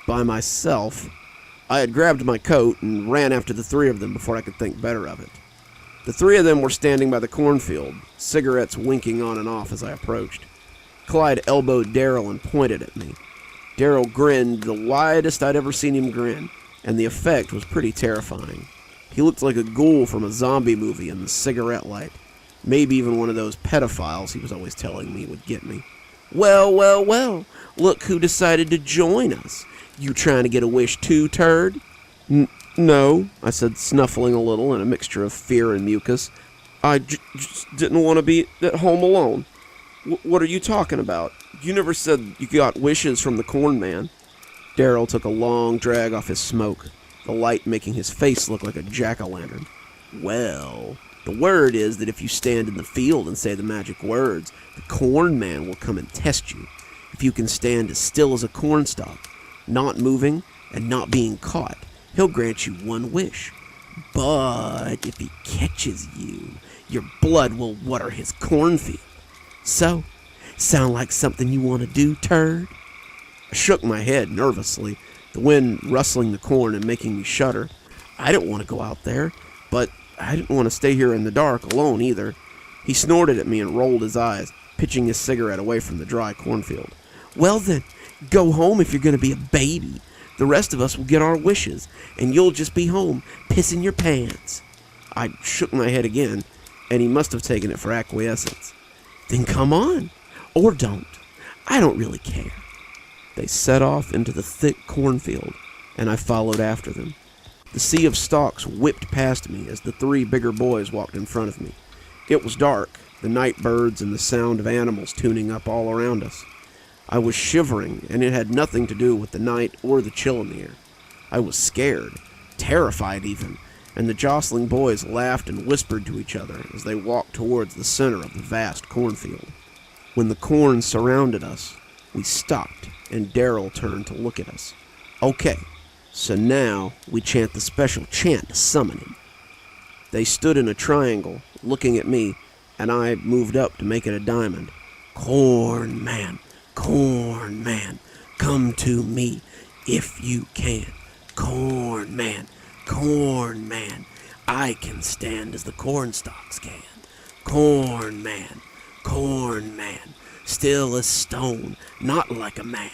by myself. I had grabbed my coat and ran after the three of them before I could think better of it. The three of them were standing by the cornfield, cigarettes winking on and off as I approached. Clyde elbowed Daryl and pointed at me. Daryl grinned the widest I'd ever seen him grin, and the effect was pretty terrifying. He looked like a ghoul from a zombie movie in the cigarette light. Maybe even one of those pedophiles he was always telling me would get me. "Well, well, well, look who decided to join us. You trying to get a wish too, turd?" No, I said, snuffling a little in a mixture of fear and mucus. "I just didn't want to be at home alone." What are you talking about? You never said you got wishes from the corn man." Daryl took a long drag off his smoke, the light making his face look like a jack-o'-lantern. "Well, the word is that if you stand in the field and say the magic words, the corn man will come and test you. If you can stand as still as a cornstalk, not moving and not being caught, he'll grant you one wish. But if he catches you, your blood will water his cornfield. So, sound like something you want to do, turd?" I shook my head nervously, the wind rustling the corn and making me shudder. I didn't want to go out there, but I didn't want to stay here in the dark alone either. He snorted at me and rolled his eyes, pitching his cigarette away from the dry cornfield. "Well then, go home if you're going to be a baby. The rest of us will get our wishes, and you'll just be home, pissing your pants." I shook my head again, and he must have taken it for acquiescence. "Then come on, or don't. I don't really care." They set off into the thick cornfield, and I followed after them. The sea of stalks whipped past me as the 3 bigger boys walked in front of me. It was dark, the night birds and the sound of animals tuning up all around us. I was shivering, and it had nothing to do with the night or the chill in the air. I was scared, terrified even, and the jostling boys laughed and whispered to each other as they walked towards the center of the vast cornfield. When the corn surrounded us, we stopped, and Daryl turned to look at us. Okay, so now we chant the special chant to summon him. They stood in a triangle, looking at me, and I moved up to make it a diamond. Corn man, come to me if you can. Corn man, I can stand as the corn stalks can. Corn man, still as stone, not like a man.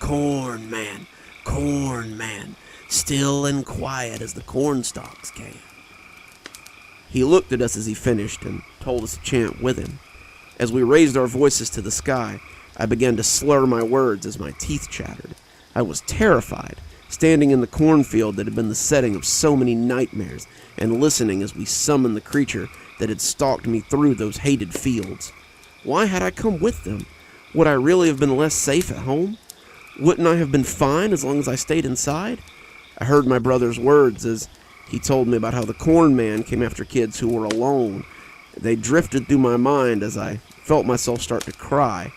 Corn man, still and quiet as the corn stalks can. He looked at us as he finished and told us to chant with him. As we raised our voices to the sky, I began to slur my words as my teeth chattered. I was terrified, standing in the cornfield that had been the setting of so many nightmares, and listening as we summoned the creature that had stalked me through those hated fields. Why had I come with them? Would I really have been less safe at home? Wouldn't I have been fine as long as I stayed inside? I heard my brother's words as he told me about how the corn man came after kids who were alone. They drifted through my mind as I felt myself start to cry.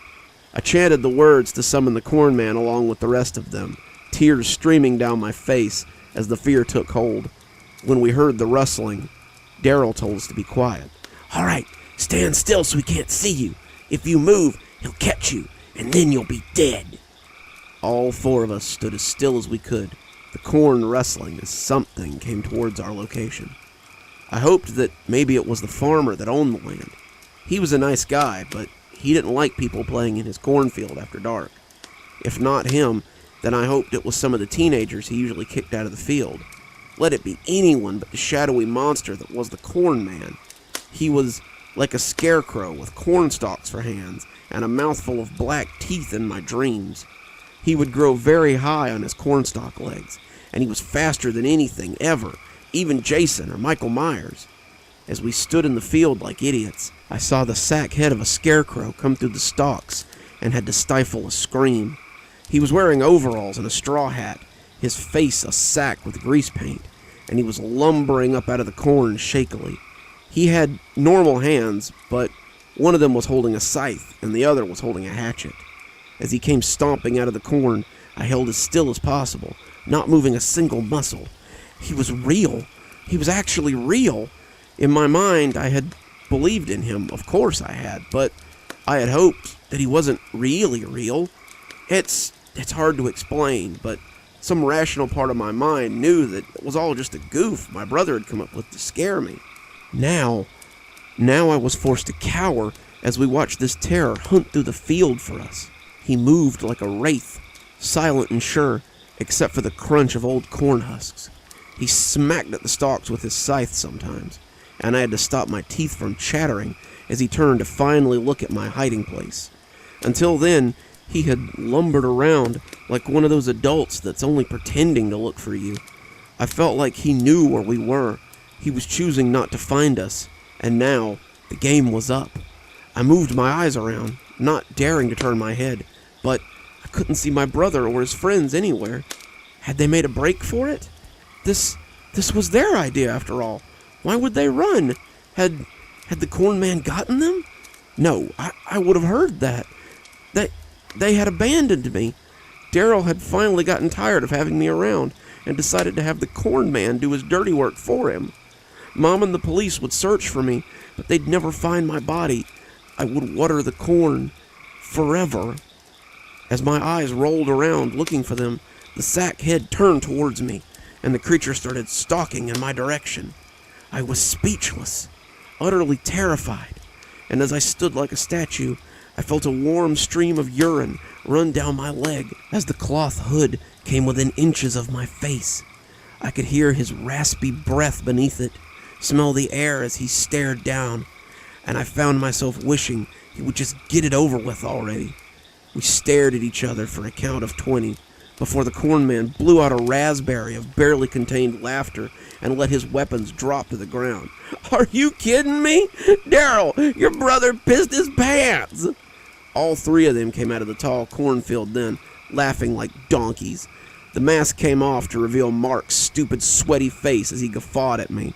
I chanted the words to summon the corn man along with the rest of them, tears streaming down my face as the fear took hold. When we heard the rustling, Daryl told us to be quiet. All right, stand still so he can't see you. If you move, he'll catch you, and then you'll be dead. All 4 of us stood as still as we could, the corn rustling as something came towards our location. I hoped that maybe it was the farmer that owned the land. He was a nice guy, but he didn't like people playing in his cornfield after dark. If not him, then I hoped it was some of the teenagers he usually kicked out of the field. Let it be anyone but the shadowy monster that was the corn man. He was like a scarecrow with corn stalks for hands and a mouthful of black teeth in my dreams. He would grow very high on his cornstalk legs, and he was faster than anything ever, even Jason or Michael Myers. As we stood in the field like idiots, I saw the sack head of a scarecrow come through the stalks and had to stifle a scream. He was wearing overalls and a straw hat, his face a sack with grease paint, and he was lumbering up out of the corn shakily. He had normal hands, but one of them was holding a scythe and the other was holding a hatchet. As he came stomping out of the corn, I held as still as possible, not moving a single muscle. He was real. He was actually real. In my mind, I had believed in him. Of course I had, but I had hoped that he wasn't really real. It's hard to explain, but some rational part of my mind knew that it was all just a goof my brother had come up with to scare me. Now I was forced to cower as we watched this terror hunt through the field for us. He moved like a wraith, silent and sure, except for the crunch of old corn husks. He smacked at the stalks with his scythe sometimes, and I had to stop my teeth from chattering as he turned to finally look at my hiding place. Until then, he had lumbered around like one of those adults that's only pretending to look for you. I felt like he knew where we were. He was choosing not to find us, and now the game was up. I moved my eyes around, not daring to turn my head, but I couldn't see my brother or his friends anywhere. Had they made a break for it? This was their idea after all. Why would they run? Had the corn man gotten them? No, I would have heard that. They had abandoned me. Daryl had finally gotten tired of having me around and decided to have the corn man do his dirty work for him. Mom and the police would search for me, but they'd never find my body. I would water the corn forever. As my eyes rolled around looking for them, the sack head turned towards me, and the creature started stalking in my direction. I was speechless, utterly terrified, and as I stood like a statue, I felt a warm stream of urine run down my leg as the cloth hood came within inches of my face. I could hear his raspy breath beneath it, smell the air as he stared down, and I found myself wishing he would just get it over with already. We stared at each other for a count of 20 before the corn man blew out a raspberry of barely contained laughter and let his weapons drop to the ground. "Are you kidding me? Daryl, your brother pissed his pants!" All three of them came out of the tall cornfield then, laughing like donkeys. The mask came off to reveal Mark's stupid, sweaty face as he guffawed at me.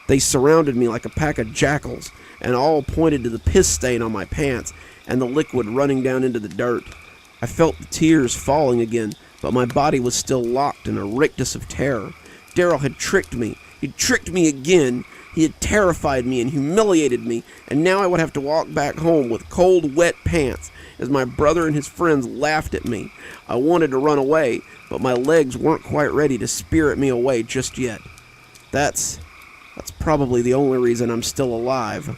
They surrounded me like a pack of jackals, and all pointed to the piss stain on my pants and the liquid running down into the dirt. I felt the tears falling again, but my body was still locked in a rictus of terror. Daryl had tricked me. He'd tricked me again. He had terrified me and humiliated me, and now I would have to walk back home with cold, wet pants as my brother and his friends laughed at me. I wanted to run away, but my legs weren't quite ready to spirit me away just yet. That's probably the only reason I'm still alive.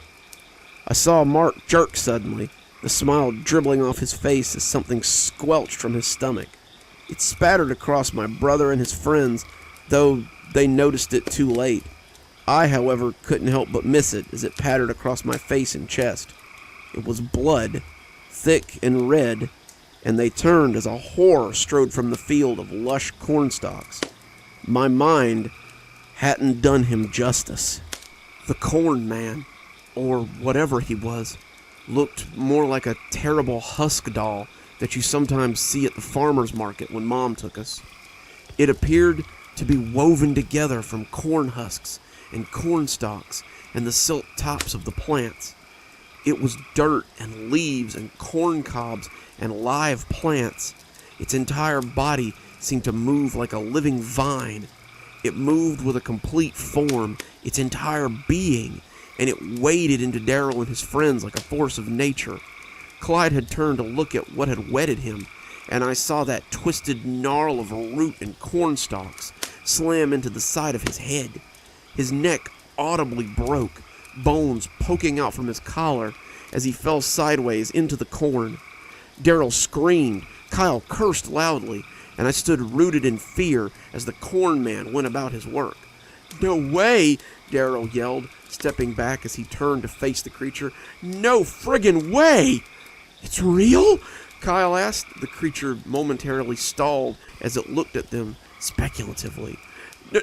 I saw Mark jerk suddenly, the smile dribbling off his face as something squelched from his stomach. It spattered across my brother and his friends, though they noticed it too late. I, however, couldn't help but miss it as it pattered across my face and chest. It was blood, thick and red, and they turned as a horror strode from the field of lush cornstalks. My mind hadn't done him justice. The corn man, or whatever he was, looked more like a terrible husk doll that you sometimes see at the farmer's market when Mom took us. It appeared to be woven together from corn husks and corn stalks and the silk tops of the plants. It was dirt and leaves and corn cobs and live plants. Its entire body seemed to move like a living vine. It moved with a complete form, its entire being, and it waded into Daryl and his friends like a force of nature. Clyde had turned to look at what had wetted him, and I saw that twisted gnarl of root and corn stalks slam into the side of his head. His neck audibly broke, bones poking out from his collar as he fell sideways into the corn. Daryl screamed, Kyle cursed loudly, and I stood rooted in fear as the corn man went about his work. "No way!" Daryl yelled, stepping back as he turned to face the creature. "No friggin' way!" "It's real?" Kyle asked. The creature momentarily stalled as it looked at them speculatively.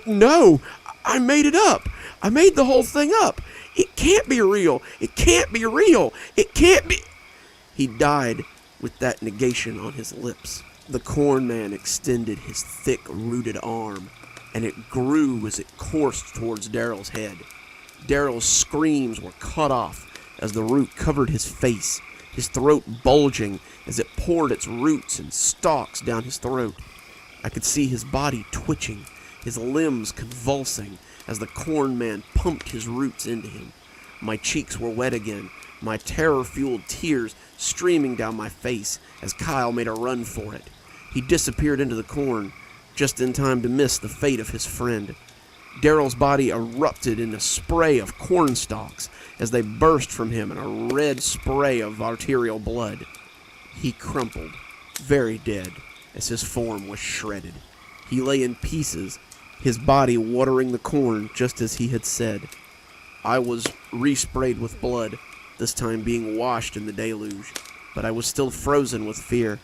No, I made it up. I made the whole thing up. It can't be real. It can't be real. It can't be." He died with that negation on his lips. The corn man extended his thick, rooted arm, and it grew as it coursed towards Daryl's head. Daryl's screams were cut off as the root covered his face, his throat bulging as it poured its roots and stalks down his throat. I could see his body twitching, his limbs convulsing as the corn man pumped his roots into him. My cheeks were wet again, my terror-fueled tears streaming down my face as Kyle made a run for it. He disappeared into the corn, just in time to miss the fate of his friend. Daryl's body erupted in a spray of corn stalks as they burst from him in a red spray of arterial blood. He crumpled, very dead, as his form was shredded. He lay in pieces, his body watering the corn just as he had said. I was resprayed with blood, this time being washed in the deluge, but I was still frozen with fear.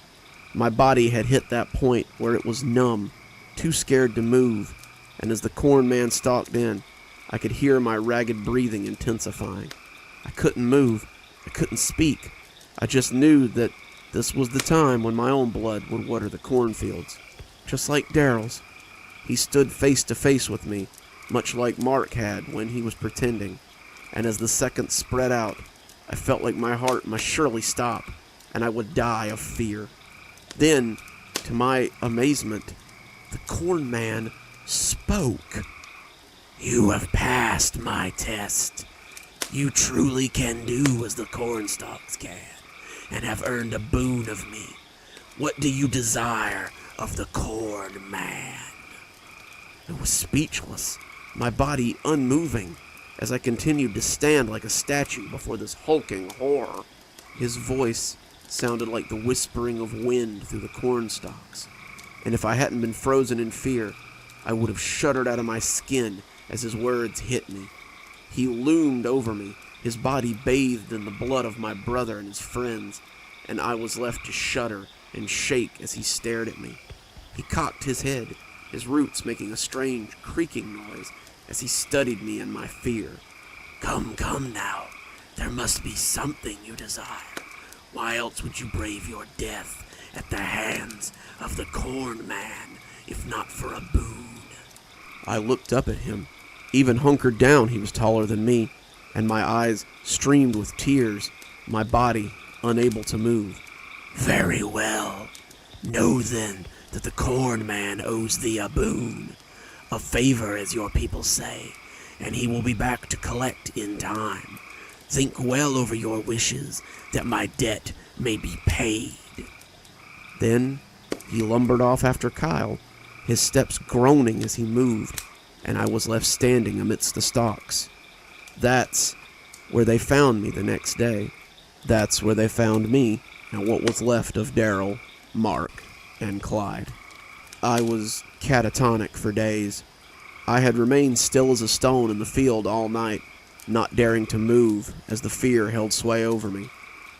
My body had hit that point where it was numb, too scared to move, and as the corn man stalked in, I could hear my ragged breathing intensifying. I couldn't move. I couldn't speak. I just knew that this was the time when my own blood would water the cornfields. Just like Daryl's. He stood face to face with me, much like Mark had when he was pretending, and as the seconds spread out, I felt like my heart must surely stop, and I would die of fear. Then, to my amazement, the corn man spoke. "You have passed my test. You truly can do as the cornstalks can, and have earned a boon of me. What do you desire of the corn man?" I was speechless, my body unmoving, as I continued to stand like a statue before this hulking horror. His voice sounded like the whispering of wind through the corn stalks, and if I hadn't been frozen in fear, I would have shuddered out of my skin as his words hit me. He loomed over me, his body bathed in the blood of my brother and his friends, and I was left to shudder and shake as he stared at me. He cocked his head, his roots making a strange creaking noise as he studied me in my fear. Come now. There must be something you desire. Why else would you brave your death at the hands of the Corn Man, if not for a boon? I looked up at him. Even hunkered down, he was taller than me, and my eyes streamed with tears, my body unable to move. Very well. Know then that the Corn Man owes thee a boon, a favor as your people say, and he will be back to collect in time. Think well over your wishes, that my debt may be paid. Then he lumbered off after Kyle, his steps groaning as he moved, and I was left standing amidst the stalks. That's where they found me the next day. That's where they found me and what was left of Daryl, Mark, and Clyde. I was catatonic for days. I had remained still as a stone in the field all night, not daring to move as the fear held sway over me.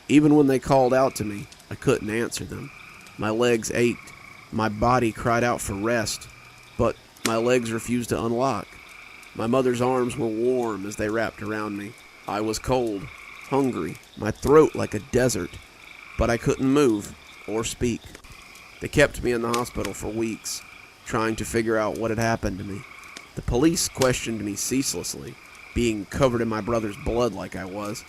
Even when they called out to me, I couldn't answer them. My legs ached. My body cried out for rest, but my legs refused to unlock. My mother's arms were warm as they wrapped around me. I was cold, hungry, my throat like a desert, but I couldn't move or speak. They kept me in the hospital for weeks, trying to figure out what had happened to me. The police questioned me ceaselessly, being covered in my brother's blood like I was,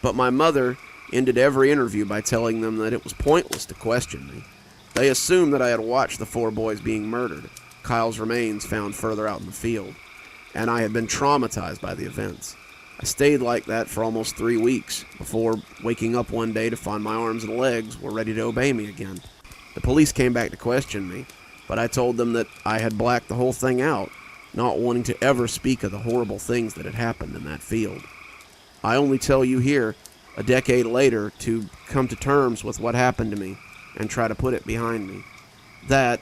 but my mother ended every interview by telling them that it was pointless to question me. They assumed that I had watched the 4 boys being murdered, Kyle's remains found further out in the field, and I had been traumatized by the events. I stayed like that for almost 3 weeks, before waking up one day to find my arms and legs were ready to obey me again. The police came back to question me, but I told them that I had blacked the whole thing out, not wanting to ever speak of the horrible things that had happened in that field. I only tell you here, a decade later, to come to terms with what happened to me and try to put it behind me. That,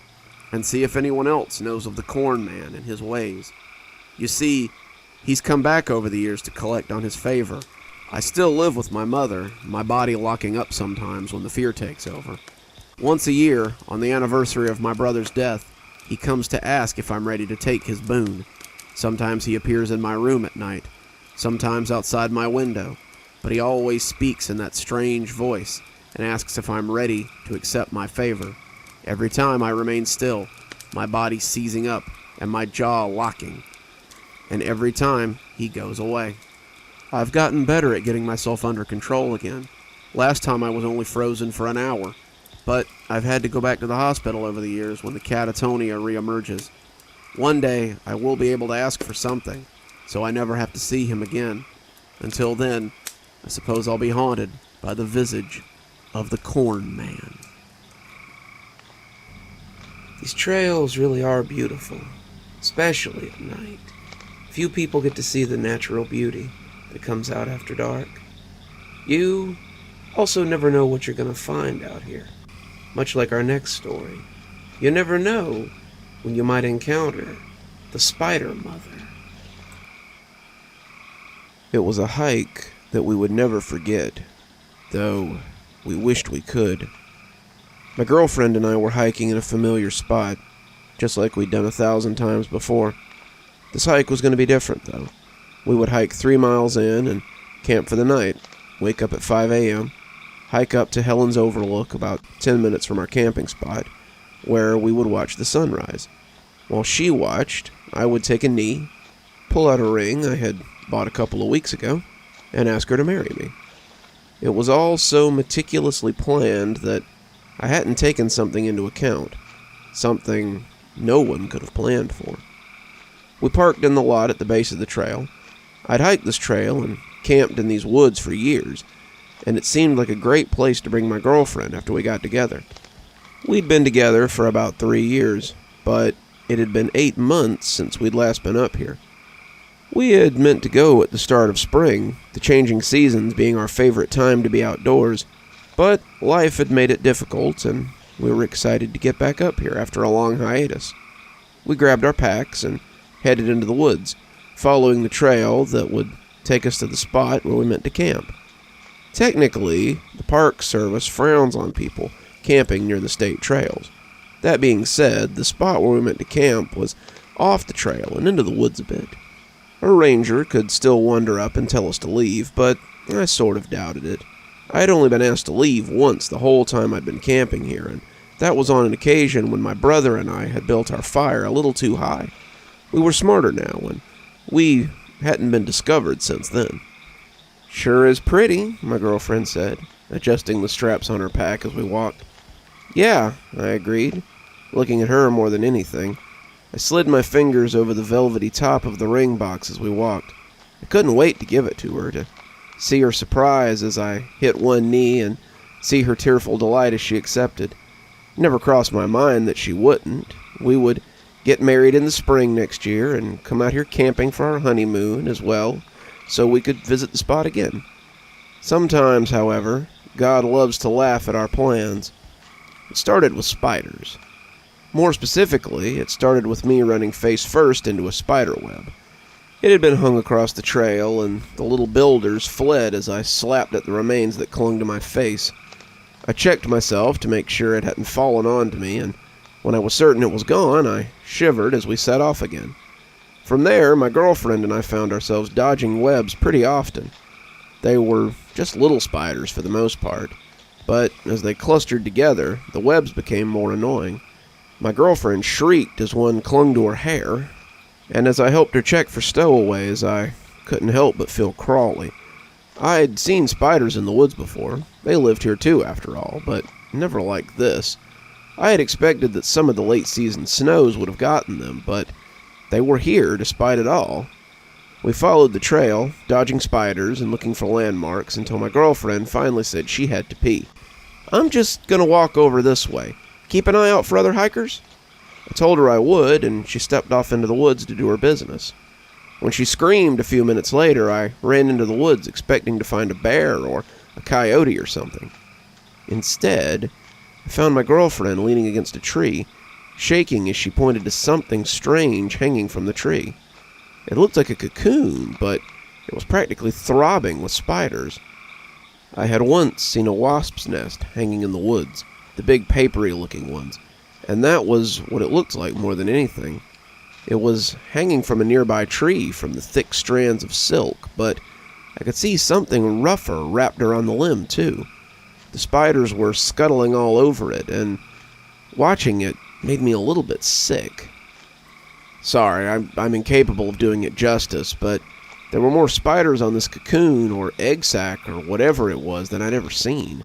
and see if anyone else knows of the Corn Man and his ways. You see, he's come back over the years to collect on his favor. I still live with my mother, my body locking up sometimes when the fear takes over. Once a year, on the anniversary of my brother's death, he comes to ask if I'm ready to take his boon. Sometimes he appears in my room at night, sometimes outside my window, but he always speaks in that strange voice and asks if I'm ready to accept my favor. Every time I remain still, my body seizing up and my jaw locking. And every time, he goes away. I've gotten better at getting myself under control again. Last time I was only frozen for an hour, but I've had to go back to the hospital over the years when the catatonia reemerges. One day, I will be able to ask for something, so I never have to see him again. Until then, I suppose I'll be haunted by the visage of the Corn Man. These trails really are beautiful, especially at night. Few people get to see the natural beauty that comes out after dark. You also never know what you're going to find out here. Much like our next story, you never know when you might encounter the Spider Mother. It was a hike that we would never forget, though we wished we could. My girlfriend and I were hiking in a familiar spot, just like we'd done 1,000 times before. This hike was going to be different, though. We would hike 3 miles in and camp for the night, wake up at 5 a.m., hike up to Helen's Overlook, about 10 minutes from our camping spot, where we would watch the sunrise. While she watched, I would take a knee, pull out a ring I had bought a couple of weeks ago, and ask her to marry me. It was all so meticulously planned that I hadn't taken something into account, something no one could have planned for. We parked in the lot at the base of the trail. I'd hiked this trail and camped in these woods for years, and it seemed like a great place to bring my girlfriend after we got together. We'd been together for about 3 years, but it had been 8 months since we'd last been up here. We had meant to go at the start of spring, the changing seasons being our favorite time to be outdoors, but life had made it difficult, and we were excited to get back up here after a long hiatus. We grabbed our packs and headed into the woods, following the trail that would take us to the spot where we meant to camp. Technically, the Park Service frowns on people camping near the state trails. That being said, the spot where we meant to camp was off the trail and into the woods a bit. A ranger could still wander up and tell us to leave, but I sort of doubted it. I had only been asked to leave once the whole time I'd been camping here, and that was on an occasion when my brother and I had built our fire a little too high. We were smarter now, and we hadn't been discovered since then. "Sure is pretty," my girlfriend said, adjusting the straps on her pack as we walked. "Yeah," I agreed, looking at her more than anything. I slid my fingers over the velvety top of the ring box as we walked. I couldn't wait to give it to her, to see her surprise as I hit one knee and see her tearful delight as she accepted. It never crossed my mind that she wouldn't. We would get married in the spring next year and come out here camping for our honeymoon as well, so we could visit the spot again. Sometimes, however, God loves to laugh at our plans. It started with spiders. More specifically, it started with me running face first into a spider web. It had been hung across the trail, and the little builders fled as I slapped at the remains that clung to my face. I checked myself to make sure it hadn't fallen onto me, and when I was certain it was gone, I shivered as we set off again. From there, my girlfriend and I found ourselves dodging webs pretty often. They were just little spiders for the most part, but as they clustered together, the webs became more annoying. My girlfriend shrieked as one clung to her hair, and as I helped her check for stowaways, I couldn't help but feel crawly. I'd seen spiders in the woods before. They lived here too, after all, but never like this. I had expected that some of the late-season snows would have gotten them, but they were here despite it all. We followed the trail, dodging spiders and looking for landmarks until my girlfriend finally said she had to pee. "I'm just gonna walk over this way. Keep an eye out for other hikers?" I told her I would, and she stepped off into the woods to do her business. When she screamed a few minutes later, I ran into the woods expecting to find a bear or a coyote or something. Instead, I found my girlfriend leaning against a tree, shaking as she pointed to something strange hanging from the tree. It looked like a cocoon, but it was practically throbbing with spiders. I had once seen a wasp's nest hanging in the woods, the big papery-looking ones, and that was what it looked like more than anything. It was hanging from a nearby tree from the thick strands of silk, but I could see something rougher wrapped around the limb, too. The spiders were scuttling all over it, and watching it made me a little bit sick. Sorry, I'm incapable of doing it justice, but there were more spiders on this cocoon or egg sac or whatever it was than I'd ever seen.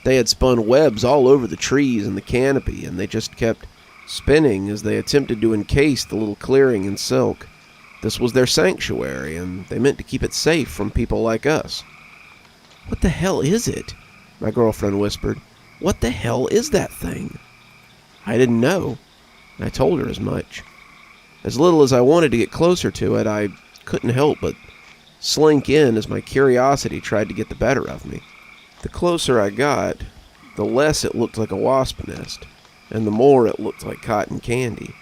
They had spun webs all over the trees and the canopy, and they just kept spinning as they attempted to encase the little clearing in silk. This was their sanctuary, and they meant to keep it safe from people like us. "What the hell is it?" my girlfriend whispered. "What the hell is that thing?" I didn't know. I told her as much. As little as I wanted to get closer to it, I couldn't help but slink in as my curiosity tried to get the better of me. The closer I got, the less it looked like a wasp nest, and the more it looked like cotton candy.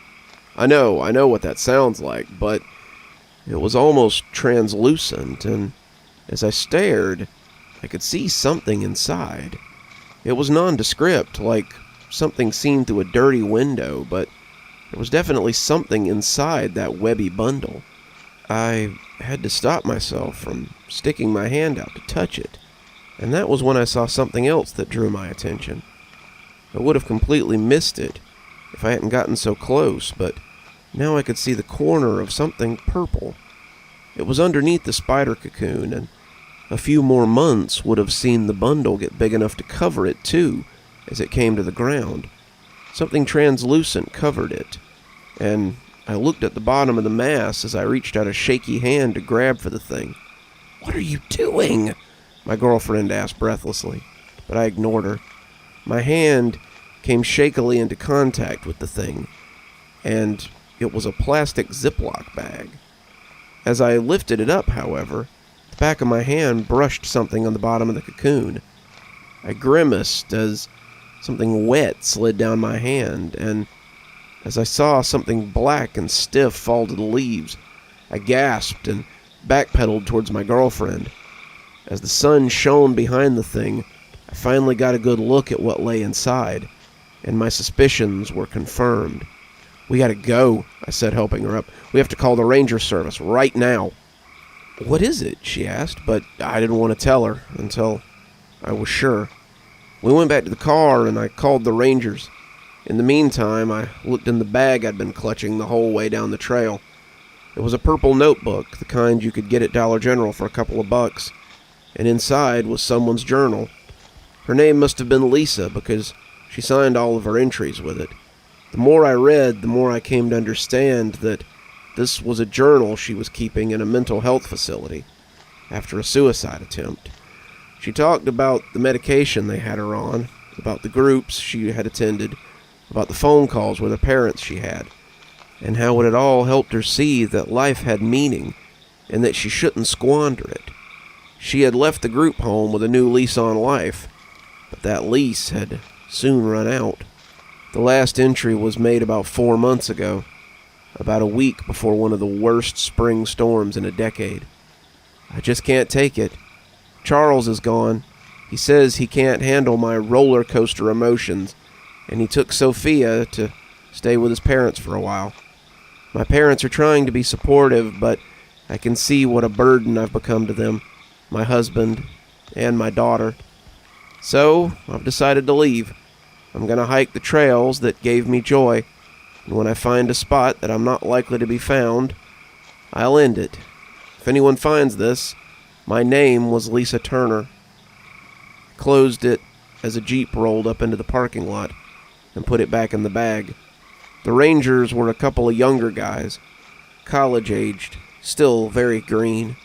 I know what that sounds like, but it was almost translucent, and as I stared, I could see something inside. It was nondescript, like something seen through a dirty window, but there was definitely something inside that webby bundle. I had to stop myself from sticking my hand out to touch it, and that was when I saw something else that drew my attention. I would have completely missed it if I hadn't gotten so close, but now I could see the corner of something purple. It was underneath the spider cocoon, and a few more months would have seen the bundle get big enough to cover it too as it came to the ground. Something translucent covered it, and I looked at the bottom of the mass as I reached out a shaky hand to grab for the thing. "What are you doing?" my girlfriend asked breathlessly, but I ignored her. My hand came shakily into contact with the thing, and it was a plastic Ziploc bag. As I lifted it up, however, the back of my hand brushed something on the bottom of the cocoon. I grimaced as something wet slid down my hand, and as I saw something black and stiff fall to the leaves, I gasped and backpedaled towards my girlfriend. As the sun shone behind the thing, I finally got a good look at what lay inside, and my suspicions were confirmed. "We gotta go," I said, helping her up. "We have to call the ranger service right now." "What is it?" she asked, but I didn't want to tell her until I was sure. We went back to the car, and I called the rangers. In the meantime, I looked in the bag I'd been clutching the whole way down the trail. It was a purple notebook, the kind you could get at Dollar General for a couple of bucks, and inside was someone's journal. Her name must have been Lisa, because she signed all of her entries with it. The more I read, the more I came to understand that this was a journal she was keeping in a mental health facility after a suicide attempt. She talked about the medication they had her on, about the groups she had attended, about the phone calls with her parents she had, and how it had all helped her see that life had meaning and that she shouldn't squander it. She had left the group home with a new lease on life, but that lease had soon run out. The last entry was made about 4 months ago, about a week before one of the worst spring storms in a decade. "I just can't take it. Charles is gone. He says he can't handle my roller coaster emotions, and he took Sophia to stay with his parents for a while. My parents are trying to be supportive, but I can see what a burden I've become to them, my husband, and my daughter. So I've decided to leave. I'm going to hike the trails that gave me joy, and when I find a spot that I'm not likely to be found, I'll end it. If anyone finds this, my name was Lisa Turner." Closed it as a Jeep rolled up into the parking lot and put it back in the bag. The Rangers were a couple of younger guys, college-aged, still very green.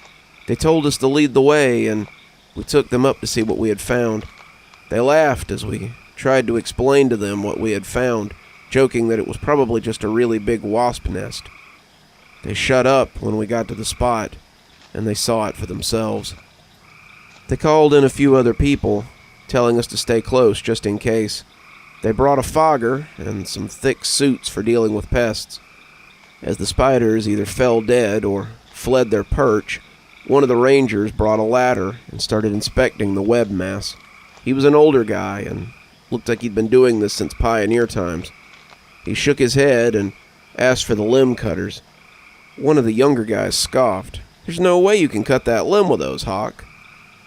They told us to lead the way, and we took them up to see what we had found. They laughed as we tried to explain to them what we had found, joking that it was probably just a really big wasp nest. They shut up when we got to the spot, and they saw it for themselves. They called in a few other people, telling us to stay close just in case. They brought a fogger and some thick suits for dealing with pests. As the spiders either fell dead or fled their perch, one of the rangers brought a ladder and started inspecting the web mass. He was an older guy and looked like he'd been doing this since pioneer times. He shook his head and asked for the limb cutters. One of the younger guys scoffed. "There's no way you can cut that limb with those, Hawk."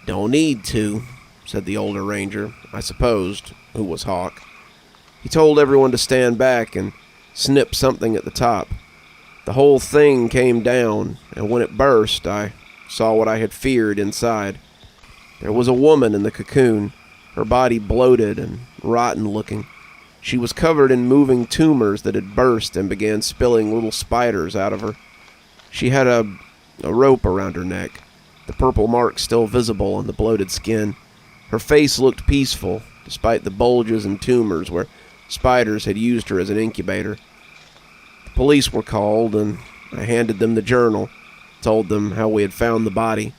"Don't need to," said the older ranger, I supposed, who was Hawk. He told everyone to stand back and snip something at the top. The whole thing came down, and when it burst, I saw what I had feared inside. There was a woman in the cocoon, her body bloated and rotten-looking. She was covered in moving tumors that had burst and began spilling little spiders out of her. She had a rope around her neck, the purple mark still visible on the bloated skin. Her face looked peaceful, despite the bulges and tumors where spiders had used her as an incubator. The police were called, and I handed them the journal, told them how we had found the body.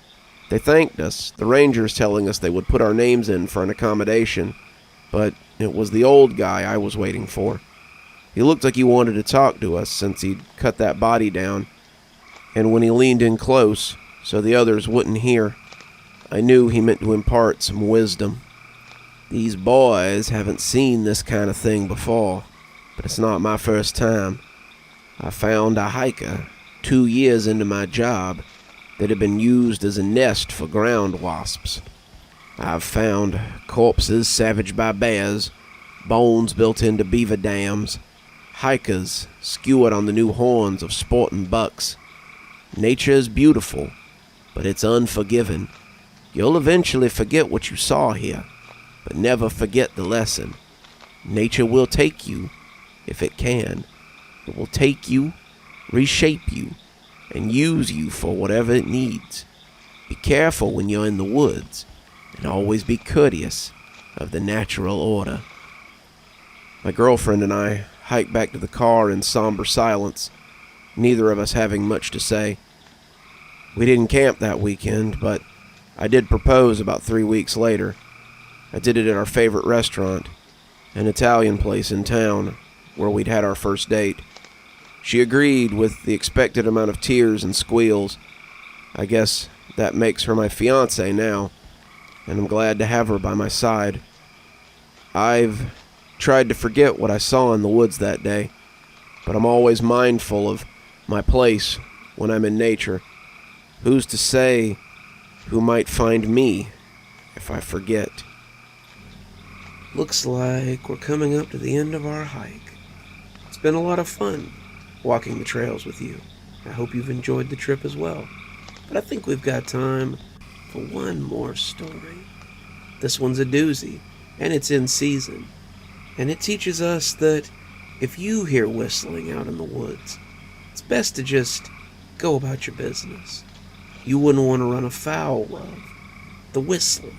They thanked us, the rangers telling us they would put our names in for an accommodation, but it was the old guy I was waiting for. He looked like he wanted to talk to us since he'd cut that body down, and when he leaned in close, so the others wouldn't hear, I knew he meant to impart some wisdom. "These boys haven't seen this kind of thing before, but it's not my first time. I found a hiker 2 years into my job that had been used as a nest for ground wasps. I've found corpses savaged by bears, bones built into beaver dams, hikers skewered on the new horns of sporting bucks. Nature is beautiful, but it's unforgiving. You'll eventually forget what you saw here, but never forget the lesson. Nature will take you, if it can. It will take you, reshape you, and use you for whatever it needs. Be careful when you're in the woods, and always be courteous of the natural order." My girlfriend and I hiked back to the car in somber silence, neither of us having much to say. We didn't camp that weekend, but I did propose about 3 weeks later. I did it at our favorite restaurant, an Italian place in town, where we'd had our first date. She agreed with the expected amount of tears and squeals. I guess That makes her my fiancée now, and I'm glad to have her by my side. I've tried to forget what I saw in the woods that day, but I'm always mindful of my place when I'm in nature. Who's to say who might find me if I forget? Looks like we're coming up to the end of our hike. It's been a lot of fun walking the trails with you. I hope you've enjoyed the trip as well. But I think we've got time for one more story. This one's a doozy, and it's in season. And it teaches us that if you hear whistling out in the woods, it's best to just go about your business. You wouldn't want to run afoul of the whistler.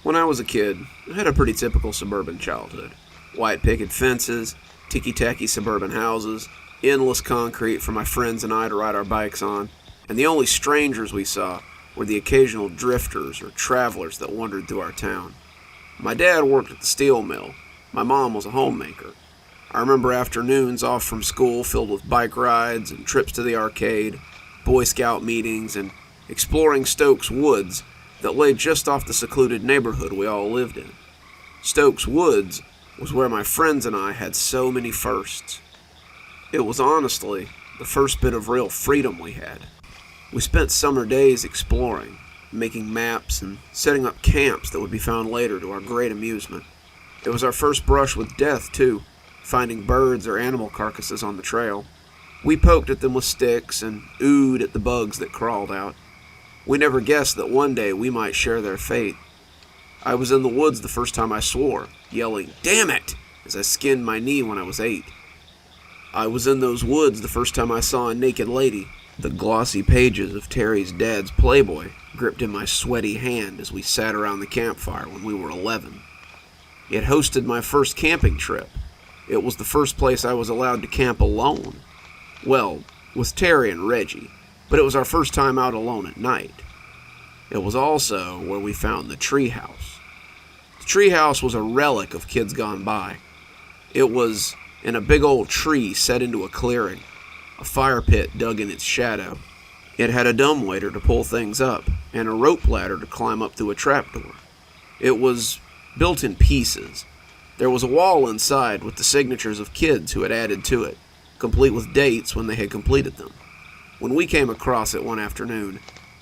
When I was a kid, I had a pretty typical suburban childhood. White picket fences, ticky-tacky suburban houses, endless concrete for my friends and I to ride our bikes on, and the only strangers we saw were the occasional drifters or travelers that wandered through our town. My dad worked at the steel mill. My mom was a homemaker. I remember afternoons off from school filled with bike rides and trips to the arcade, Boy Scout meetings, and exploring Stokes Woods that lay just off the secluded neighborhood we all lived in. Stokes Woods was where my friends and I had so many firsts. It was honestly the first bit of real freedom we had. We spent summer days exploring, making maps, and setting up camps that would be found later to our great amusement. It was our first brush with death, too, finding birds or animal carcasses on the trail. We poked at them with sticks and oohed at the bugs that crawled out. We never guessed that one day we might share their fate. I was in the woods the first time I swore, yelling, "Damn it!" as I skinned my knee when I was 8. I was in those woods the first time I saw a naked lady. The glossy pages of Terry's dad's Playboy gripped in my sweaty hand as we sat around the campfire when we were 11. It hosted my first camping trip. It was the first place I was allowed to camp alone. Well, with Terry and Reggie, but it was our first time out alone at night. It was also where we found the treehouse. The treehouse was a relic of kids gone by. It was in a big old tree set into a clearing, a fire pit dug in its shadow. It had a dumbwaiter to pull things up, and a rope ladder to climb up through a trapdoor. It was built in pieces. There was a wall inside with the signatures of kids who had added to it, complete with dates when they had completed them. When we came across it one afternoon,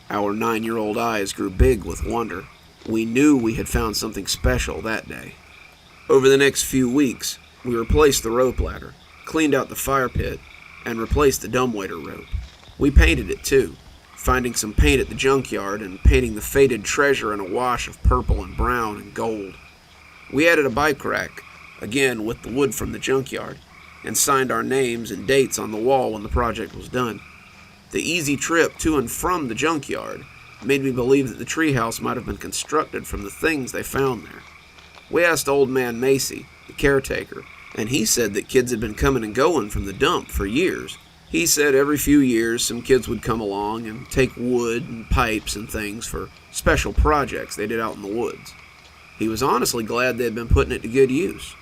our 9-year-old eyes grew big with wonder. We knew we had found something special that day. Over the next few weeks, we replaced the rope ladder, cleaned out the fire pit, and replaced the dumbwaiter rope. We painted it too, finding some paint at the junkyard and painting the faded treasure in a wash of purple and brown and gold. We added a bike rack, again with the wood from the junkyard, and signed our names and dates on the wall when the project was done. The easy trip to and from the junkyard made me believe that the treehouse might have been constructed from the things they found there. We asked Old Man Macy, the caretaker, and he said that kids had been coming and going from the dump for years. He said every few years some kids would come along and take wood and pipes and things for special projects they did out in the woods. He was honestly glad they had been putting it to good use.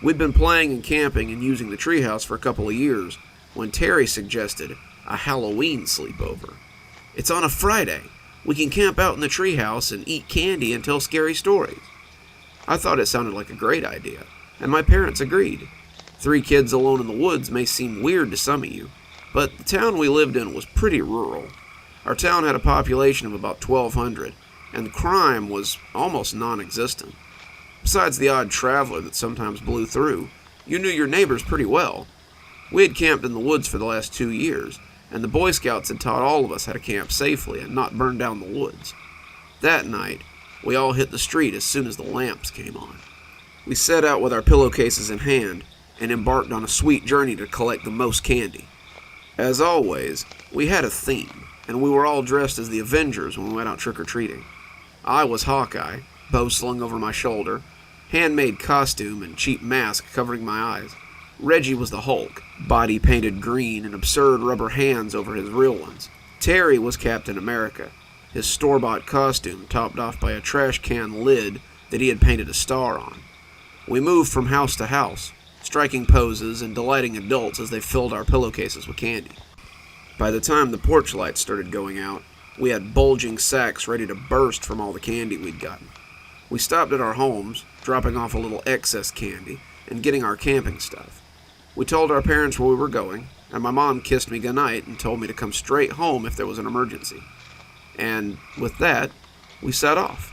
We'd been playing and camping and using the treehouse for a couple of years when Terry suggested a Halloween sleepover. It's on a Friday. We can camp out in the treehouse and eat candy and tell scary stories. I thought it sounded like a great idea, and my parents agreed. 3 kids alone in the woods may seem weird to some of you, but the town we lived in was pretty rural. Our town had a population of about 1,200, and crime was almost non-existent. Besides the odd traveler that sometimes blew through, you knew your neighbors pretty well. We had camped in the woods for the last 2 years, and the Boy Scouts had taught all of us how to camp safely and not burn down the woods. That night, we all hit the street as soon as the lamps came on. We set out with our pillowcases in hand and embarked on a sweet journey to collect the most candy. As always, we had a theme, and we were all dressed as the Avengers when we went out trick-or-treating. I was Hawkeye, bow slung over my shoulder, handmade costume and cheap mask covering my eyes. Reggie was the Hulk, body painted green and absurd rubber hands over his real ones. Terry was Captain America, his store-bought costume topped off by a trash can lid that he had painted a star on. We moved from house to house, striking poses and delighting adults as they filled our pillowcases with candy. By the time the porch lights started going out, we had bulging sacks ready to burst from all the candy we'd gotten. We stopped at our homes, dropping off a little excess candy and getting our camping stuff. We told our parents where we were going, and my mom kissed me goodnight and told me to come straight home if there was an emergency. And with that, we set off.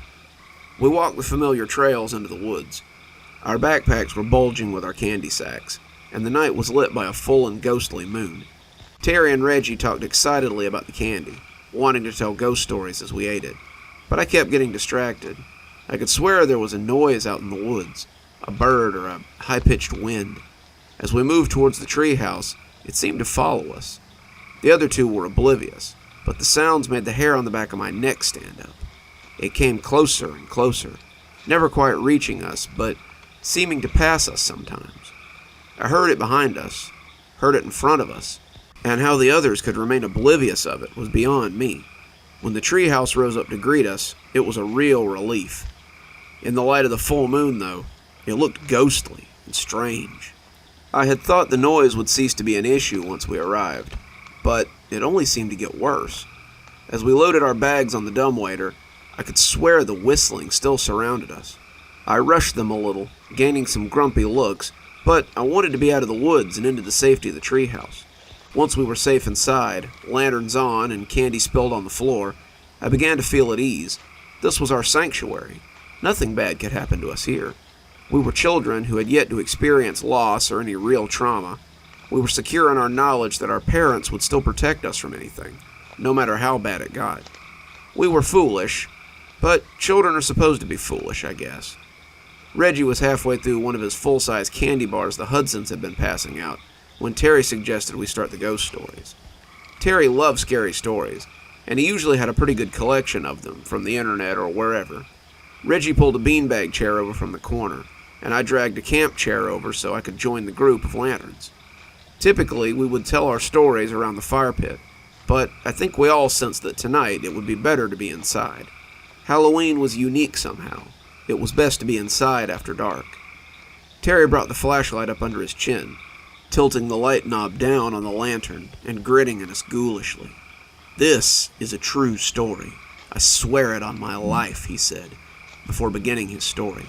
We walked the familiar trails into the woods. Our backpacks were bulging with our candy sacks, and the night was lit by a full and ghostly moon. Terry and Reggie talked excitedly about the candy, wanting to tell ghost stories as we ate it, but I kept getting distracted. I could swear there was a noise out in the woods, a bird or a high-pitched wind. As we moved towards the treehouse, it seemed to follow us. The other two were oblivious, but the sounds made the hair on the back of my neck stand up. It came closer and closer, never quite reaching us, but seeming to pass us sometimes. I heard it behind us, heard it in front of us, and how the others could remain oblivious of it was beyond me. When the treehouse rose up to greet us, it was a real relief. In the light of the full moon, though, it looked ghostly and strange. I had thought the noise would cease to be an issue once we arrived, but it only seemed to get worse. As we loaded our bags on the dumbwaiter, I could swear the whistling still surrounded us. I rushed them a little, gaining some grumpy looks, but I wanted to be out of the woods and into the safety of the treehouse. Once we were safe inside, lanterns on and candy spilled on the floor, I began to feel at ease. This was our sanctuary. Nothing bad could happen to us here. We were children who had yet to experience loss or any real trauma. We were secure in our knowledge that our parents would still protect us from anything, no matter how bad it got. We were foolish, but children are supposed to be foolish, I guess. Reggie was halfway through one of his full-size candy bars the Hudsons had been passing out, when Terry suggested we start the ghost stories. Terry loved scary stories, and he usually had a pretty good collection of them from the internet or wherever. Reggie pulled a beanbag chair over from the corner, and I dragged a camp chair over so I could join the group of lanterns. Typically, we would tell our stories around the fire pit, but I think we all sensed that tonight it would be better to be inside. Halloween was unique somehow. It was best to be inside after dark. Terry brought the flashlight up under his chin, tilting the light knob down on the lantern and grinning at us ghoulishly. "This is a true story. I swear it on my life," he said, before beginning his story.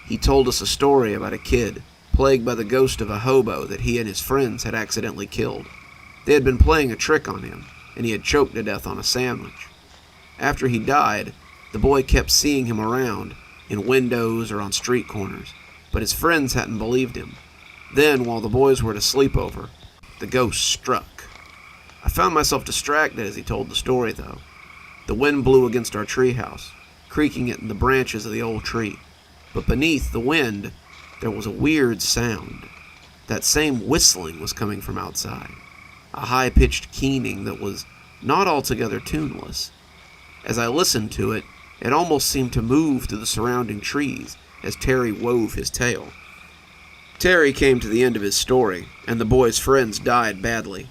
He told us a story about a kid plagued by the ghost of a hobo that he and his friends had accidentally killed. They had been playing a trick on him, and he had choked to death on a sandwich. After he died, the boy kept seeing him around, in windows or on street corners, but his friends hadn't believed him. Then, while the boys were at a sleepover, the ghost struck. I found myself distracted as he told the story, though. The wind blew against our treehouse, creaking it in the branches of the old tree. But beneath the wind, there was a weird sound. That same whistling was coming from outside, a high-pitched keening that was not altogether tuneless. As I listened to it, it almost seemed to move through the surrounding trees as Terry wove his tale. Terry came to the end of his story, and the boy's friends died badly.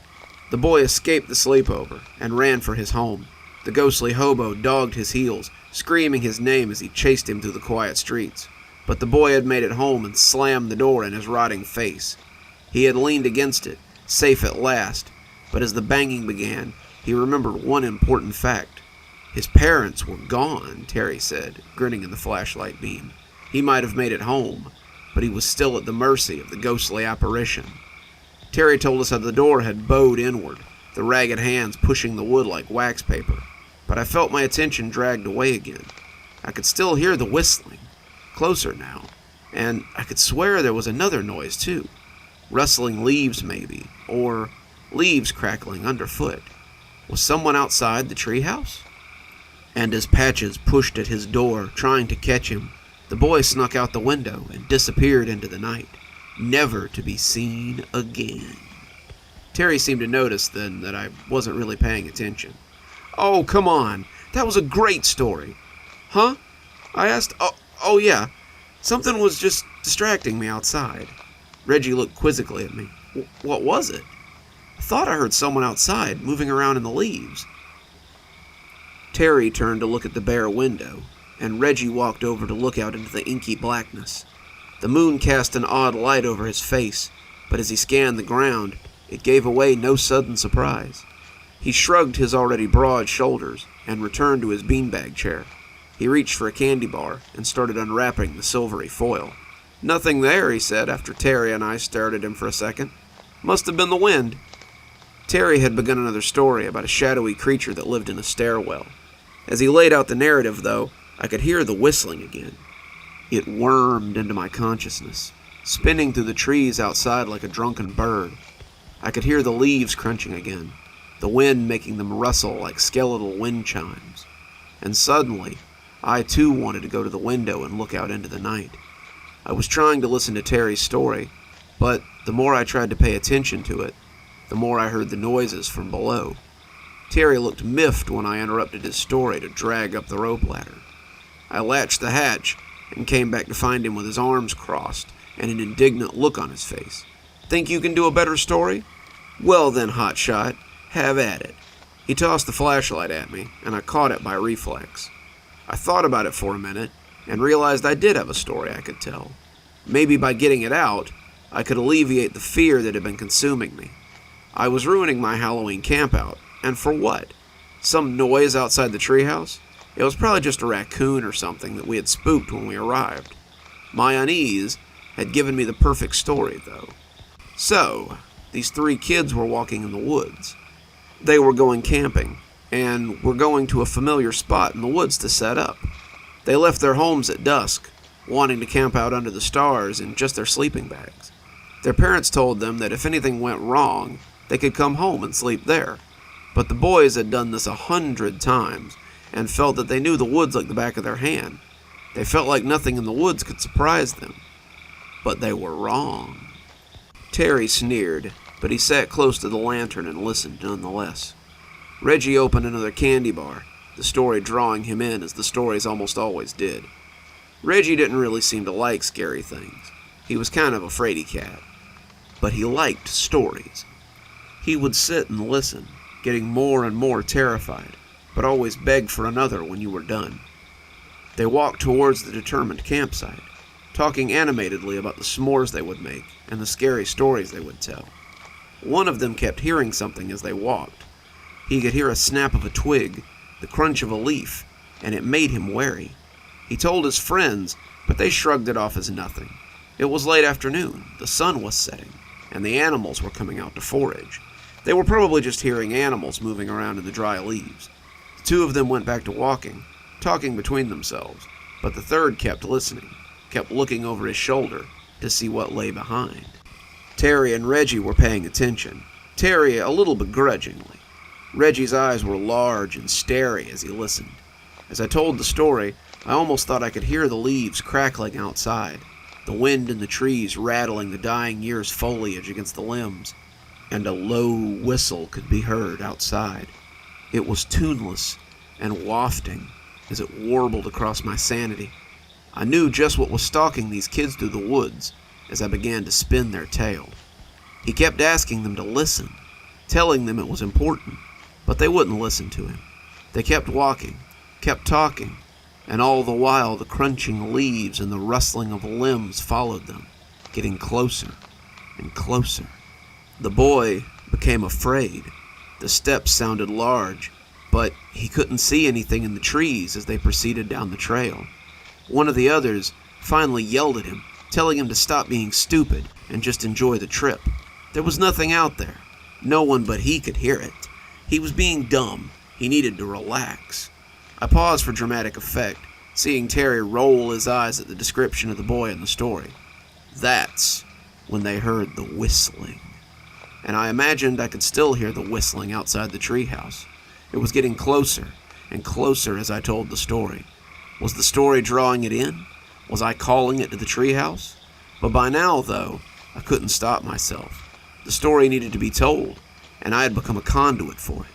The boy escaped the sleepover and ran for his home. The ghostly hobo dogged his heels, screaming his name as he chased him through the quiet streets. But the boy had made it home and slammed the door in his rotting face. He had leaned against it, safe at last, but as the banging began, he remembered one important fact. His parents were gone, Terry said, grinning in the flashlight beam. He might have made it home, but he was still at the mercy of the ghostly apparition. Terry told us how the door had bowed inward, the ragged hands pushing the wood like wax paper, but I felt my attention dragged away again. I could still hear the whistling, closer now, and I could swear there was another noise too. Rustling leaves maybe, or leaves crackling underfoot. Was someone outside the treehouse? And as Patches pushed at his door, trying to catch him, the boy snuck out the window and disappeared into the night, never to be seen again. Terry seemed to notice then that I wasn't really paying attention. "Oh, come on. That was a great story." "Huh?" I asked. Oh yeah. Something was just distracting me outside." Reggie looked quizzically at me. "What was it?" "I thought I heard someone outside moving around in the leaves." Terry turned to look at the bare window, and Reggie walked over to look out into the inky blackness. The moon cast an odd light over his face, but as he scanned the ground, it gave away no sudden surprise. He shrugged his already broad shoulders and returned to his beanbag chair. He reached for a candy bar and started unwrapping the silvery foil. "Nothing there," he said after Terry and I stared at him for a second. "Must have been the wind." Terry had begun another story about a shadowy creature that lived in a stairwell. As he laid out the narrative, though, I could hear the whistling again. It wormed into my consciousness, spinning through the trees outside like a drunken bird. I could hear the leaves crunching again, the wind making them rustle like skeletal wind chimes. And suddenly, I too wanted to go to the window and look out into the night. I was trying to listen to Terry's story, but the more I tried to pay attention to it, the more I heard the noises from below. Terry looked miffed when I interrupted his story to drag up the rope ladder. I latched the hatch and came back to find him with his arms crossed and an indignant look on his face. "Think you can do a better story? Well then, hotshot, have at it." He tossed the flashlight at me, and I caught it by reflex. I thought about it for a minute and realized I did have a story I could tell. Maybe by getting it out, I could alleviate the fear that had been consuming me. I was ruining my Halloween campout, and for what? Some noise outside the treehouse? It was probably just a raccoon or something that we had spooked when we arrived. My unease had given me the perfect story, though. So, these three kids were walking in the woods. They were going camping, and were going to a familiar spot in the woods to set up. They left their homes at dusk, wanting to camp out under the stars in just their sleeping bags. Their parents told them that if anything went wrong, they could come home and sleep there. But the boys had done this 100 times, and felt that they knew the woods like the back of their hand. They felt like nothing in the woods could surprise them. But they were wrong. Terry sneered, but he sat close to the lantern and listened nonetheless. Reggie opened another candy bar, the story drawing him in as the stories almost always did. Reggie didn't really seem to like scary things. He was kind of a fraidy cat. But he liked stories. He would sit and listen, getting more and more terrified, but always beg for another when you were done. They walked towards the determined campsite, talking animatedly about the s'mores they would make and the scary stories they would tell. One of them kept hearing something as they walked. He could hear a snap of a twig, the crunch of a leaf, and it made him wary. He told his friends, but they shrugged it off as nothing. It was late afternoon, the sun was setting, and the animals were coming out to forage. They were probably just hearing animals moving around in the dry leaves. The two of them went back to walking, talking between themselves, but the third kept listening, kept looking over his shoulder to see what lay behind. Terry and Reggie were paying attention, Terry a little begrudgingly. Reggie's eyes were large and starey as he listened. As I told the story, I almost thought I could hear the leaves crackling outside, the wind in the trees rattling the dying year's foliage against the limbs, and a low whistle could be heard outside. It was tuneless and wafting as it warbled across my sanity. I knew just what was stalking these kids through the woods as I began to spin their tale. He kept asking them to listen, telling them it was important, but they wouldn't listen to him. They kept walking, kept talking, and all the while the crunching leaves and the rustling of limbs followed them, getting closer and closer. The boy became afraid. The steps sounded large, but he couldn't see anything in the trees as they proceeded down the trail. One of the others finally yelled at him, telling him to stop being stupid and just enjoy the trip. There was nothing out there. No one but he could hear it. He was being dumb. He needed to relax. I paused for dramatic effect, seeing Terry roll his eyes at the description of the boy in the story. That's when they heard the whistling. And I imagined I could still hear the whistling outside the treehouse. It was getting closer and closer as I told the story. Was the story drawing it in? Was I calling it to the treehouse? But by now, though, I couldn't stop myself. The story needed to be told, and I had become a conduit for it.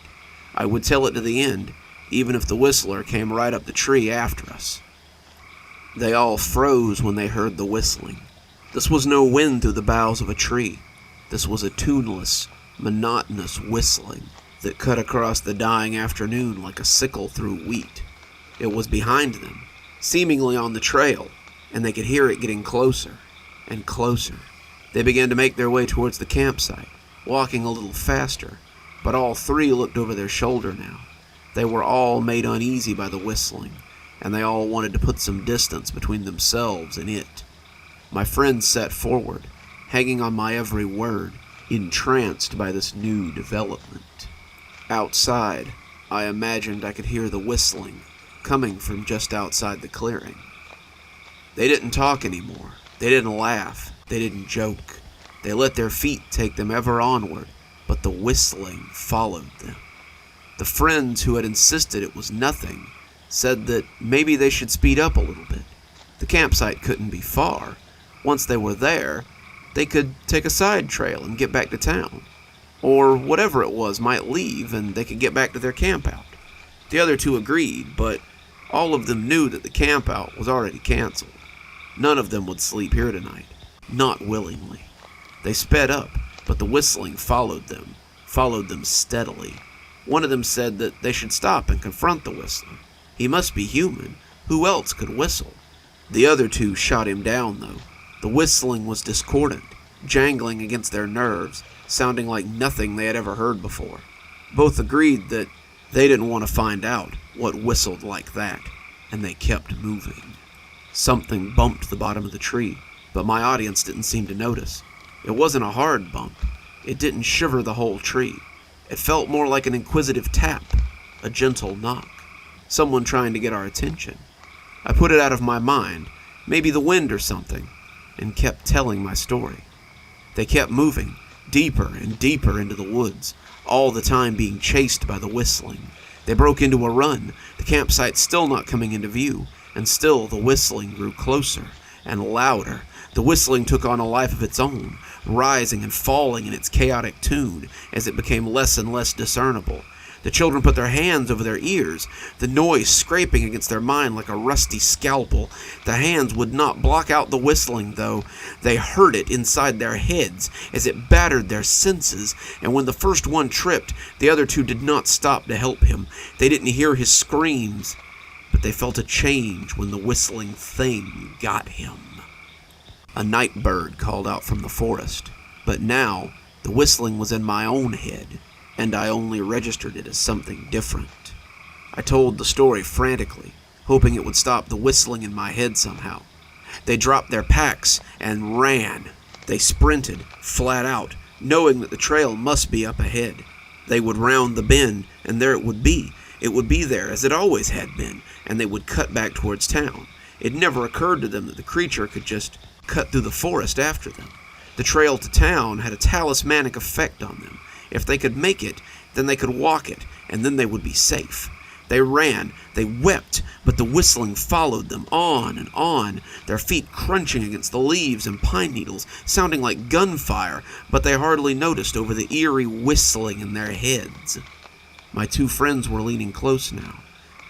I would tell it to the end, even if the whistler came right up the tree after us. They all froze when they heard the whistling. This was no wind through the boughs of a tree. This was a tuneless, monotonous whistling that cut across the dying afternoon like a sickle through wheat. It was behind them, seemingly on the trail, and they could hear it getting closer and closer. They began to make their way towards the campsite, walking a little faster, but all three looked over their shoulder now. They were all made uneasy by the whistling, and they all wanted to put some distance between themselves and it. My friend sat forward, hanging on my every word, entranced by this new development. Outside, I imagined I could hear the whistling coming from just outside the clearing. They didn't talk anymore. They didn't laugh. They didn't joke. They let their feet take them ever onward, but the whistling followed them. The friends who had insisted it was nothing said that maybe they should speed up a little bit. The campsite couldn't be far. Once they were there, they could take a side trail and get back to town. Or whatever it was might leave and they could get back to their campout. The other two agreed, but all of them knew that the campout was already canceled. None of them would sleep here tonight, not willingly. They sped up, but the whistling followed them steadily. One of them said that they should stop and confront the whistler. He must be human. Who else could whistle? The other two shot him down, though. The whistling was discordant, jangling against their nerves, sounding like nothing they had ever heard before. Both agreed that they didn't want to find out what whistled like that, and they kept moving. Something bumped the bottom of the tree, but my audience didn't seem to notice. It wasn't a hard bump. It didn't shiver the whole tree. It felt more like an inquisitive tap, a gentle knock, someone trying to get our attention. I put it out of my mind, maybe the wind or something, and kept telling my story. They kept moving, deeper and deeper into the woods, all the time being chased by the whistling. They broke into a run, the campsite still not coming into view, and still the whistling grew closer and louder. The whistling took on a life of its own, rising and falling in its chaotic tune as it became less and less discernible. The children put their hands over their ears, the noise scraping against their mind like a rusty scalpel. The hands would not block out the whistling, though. They heard it inside their heads as it battered their senses, and when the first one tripped, the other two did not stop to help him. They didn't hear his screams, but they felt a change when the whistling thing got him. A night bird called out from the forest, but now the whistling was in my own head, and I only registered it as something different. I told the story frantically, hoping it would stop the whistling in my head somehow. They dropped their packs and ran. They sprinted, flat out, knowing that the trail must be up ahead. They would round the bend, and there it would be. It would be there, as it always had been, and they would cut back towards town. It never occurred to them that the creature could just cut through the forest after them. The trail to town had a talismanic effect on them. If they could make it, then they could walk it, and then they would be safe. They ran, they wept, but the whistling followed them on and on, their feet crunching against the leaves and pine needles, sounding like gunfire, but they hardly noticed over the eerie whistling in their heads. My two friends were leaning close now,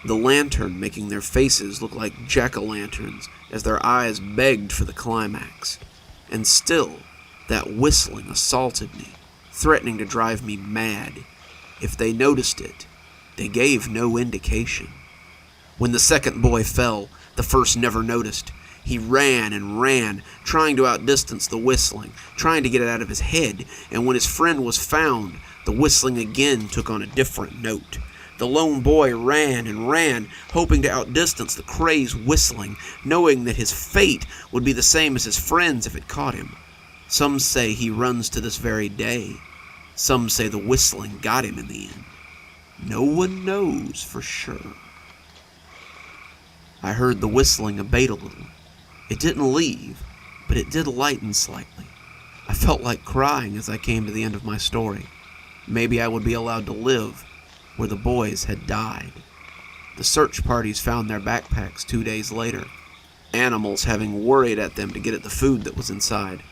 the lantern making their faces look like jack-o'-lanterns as their eyes begged for the climax. And still, that whistling assaulted me, threatening to drive me mad. If they noticed it, they gave no indication. When the second boy fell, the first never noticed. He ran and ran, trying to outdistance the whistling, trying to get it out of his head, and when his friend was found, the whistling again took on a different note. The lone boy ran and ran, hoping to outdistance the crazed whistling, knowing that his fate would be the same as his friend's if it caught him. Some say he runs to this very day. Some say the whistling got him in the end. No one knows for sure. I heard the whistling abate a little. It didn't leave, but it did lighten slightly. I felt like crying as I came to the end of my story. Maybe I would be allowed to live where the boys had died. The search parties found their backpacks 2 days later, animals having worried at them to get at the food that was inside.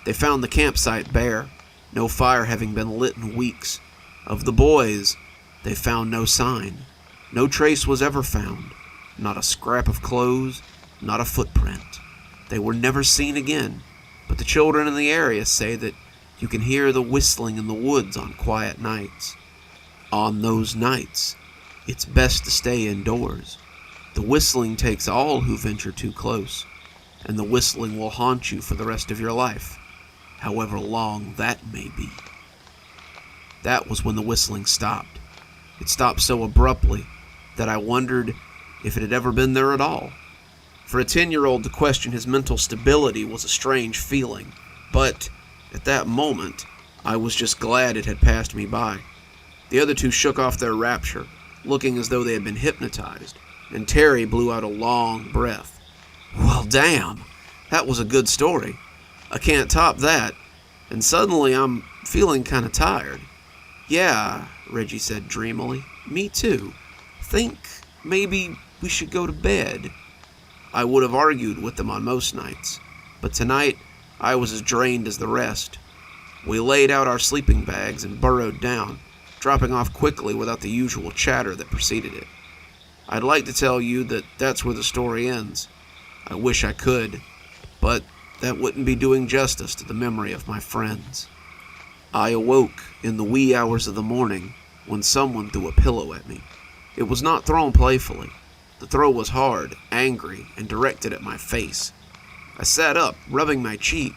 They found the campsite bare, no fire having been lit in weeks. Of the boys, they found no sign. No trace was ever found. Not a scrap of clothes, not a footprint. They were never seen again, but the children in the area say that you can hear the whistling in the woods on quiet nights. On those nights, it's best to stay indoors. The whistling takes all who venture too close, and the whistling will haunt you for the rest of your life, however long that may be. That was when the whistling stopped. It stopped so abruptly that I wondered if it had ever been there at all. For a 10-year-old to question his mental stability was a strange feeling, but at that moment, I was just glad it had passed me by. The other two shook off their rapture, looking as though they had been hypnotized, and Terry blew out a long breath. Well, damn, that was a good story. I can't top that, and suddenly I'm feeling kind of tired. Yeah, Reggie said dreamily. Me too. Think maybe we should go to bed. I would have argued with them on most nights, but tonight I was as drained as the rest. We laid out our sleeping bags and burrowed down, dropping off quickly without the usual chatter that preceded it. I'd like to tell you that that's where the story ends. I wish I could, but that wouldn't be doing justice to the memory of my friends. I awoke in the wee hours of the morning when someone threw a pillow at me. It was not thrown playfully. The throw was hard, angry, and directed at my face. I sat up, rubbing my cheek,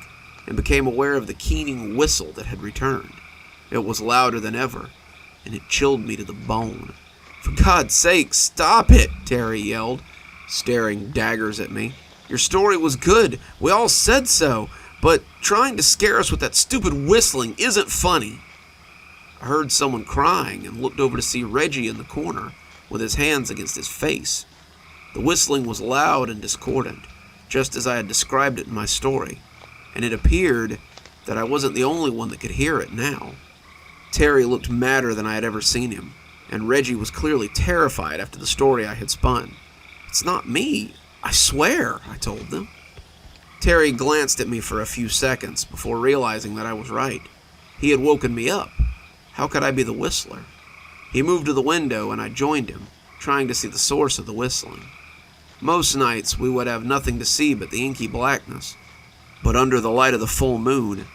and became aware of the keening whistle that had returned. It was louder than ever, and it chilled me to the bone. For God's sake, stop it, Terry yelled, staring daggers at me. Your story was good. We all said so, but trying to scare us with that stupid whistling isn't funny. I heard someone crying and looked over to see Reggie in the corner with his hands against his face. The whistling was loud and discordant, just as I had described it in my story, and it appeared that I wasn't the only one that could hear it now. Terry looked madder than I had ever seen him, and Reggie was clearly terrified after the story I had spun. It's not me, I swear, I told them. Terry glanced at me for a few seconds before realizing that I was right. He had woken me up. How could I be the whistler? He moved to the window and I joined him, trying to see the source of the whistling. Most nights we would have nothing to see but the inky blackness, but under the light of the full moon,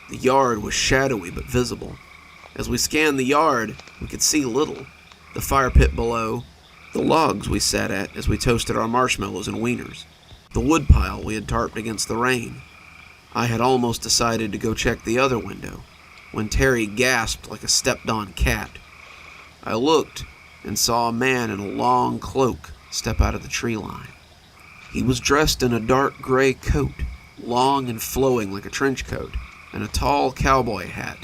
the yard was shadowy but visible. As we scanned the yard, we could see little. The fire pit below, the logs we sat at as we toasted our marshmallows and wieners, the woodpile we had tarped against the rain. I had almost decided to go check the other window, when Terry gasped like a stepped-on cat. I looked and saw a man in a long cloak step out of the tree line. He was dressed in a dark gray coat, long and flowing like a trench coat, and a tall cowboy hat,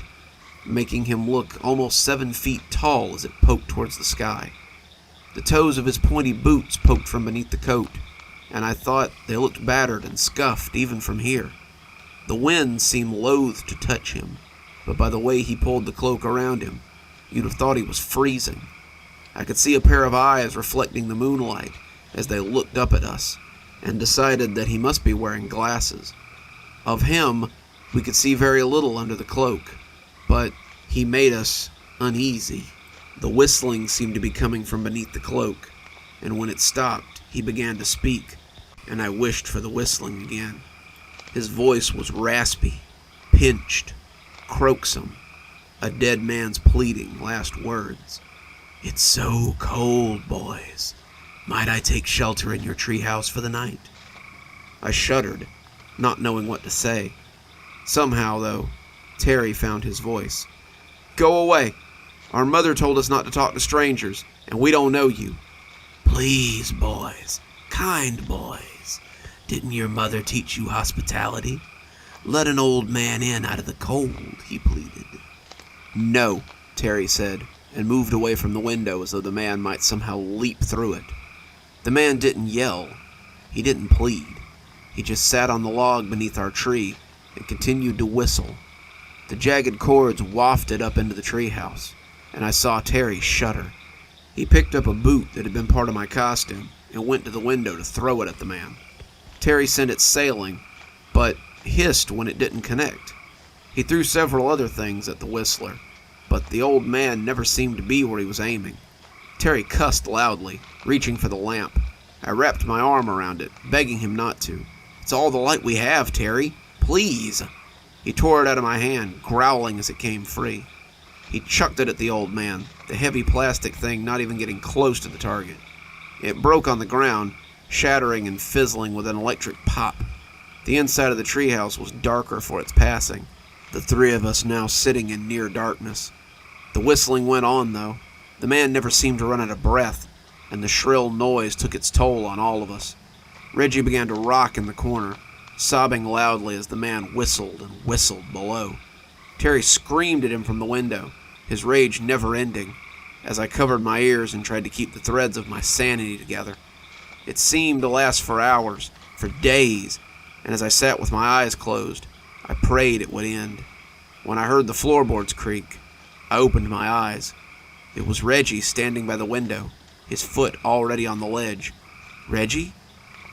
making him look almost 7 feet tall as it poked towards the sky. The toes of his pointy boots poked from beneath the coat, and I thought they looked battered and scuffed even from here. The wind seemed loath to touch him, but by the way he pulled the cloak around him, you'd have thought he was freezing. I could see a pair of eyes reflecting the moonlight as they looked up at us, and decided that he must be wearing glasses. Of him, we could see very little under the cloak, but he made us uneasy. The whistling seemed to be coming from beneath the cloak, and when it stopped, he began to speak, and I wished for the whistling again. His voice was raspy, pinched, croaksome, a dead man's pleading last words. It's so cold, boys. Might I take shelter in your treehouse for the night? I shuddered, not knowing what to say. Somehow, though, Terry found his voice. Go away. Our mother told us not to talk to strangers, and we don't know you. Please, boys. Kind boys. Didn't your mother teach you hospitality? Let an old man in out of the cold, he pleaded. No, Terry said, and moved away from the window as though the man might somehow leap through it. The man didn't yell. He didn't plead. He just sat on the log beneath our tree and continued to whistle. The jagged cords wafted up into the treehouse, and I saw Terry shudder. He picked up a boot that had been part of my costume and went to the window to throw it at the man. Terry sent it sailing, but hissed when it didn't connect. He threw several other things at the whistler, but the old man never seemed to be where he was aiming. Terry cussed loudly, reaching for the lamp. I wrapped my arm around it, begging him not to. It's all the light we have, Terry. Please. He tore it out of my hand, growling as it came free. He chucked it at the old man, the heavy plastic thing not even getting close to the target. It broke on the ground, shattering and fizzling with an electric pop. The inside of the treehouse was darker for its passing, the three of us now sitting in near darkness. The whistling went on, though. The man never seemed to run out of breath, and the shrill noise took its toll on all of us. Reggie began to rock in the corner, sobbing loudly as the man whistled and whistled below. Terry screamed at him from the window, his rage never ending, as I covered my ears and tried to keep the threads of my sanity together. It seemed to last for hours, for days, and as I sat with my eyes closed, I prayed it would end. When I heard the floorboards creak, I opened my eyes. It was Reggie standing by the window, his foot already on the ledge. "Reggie?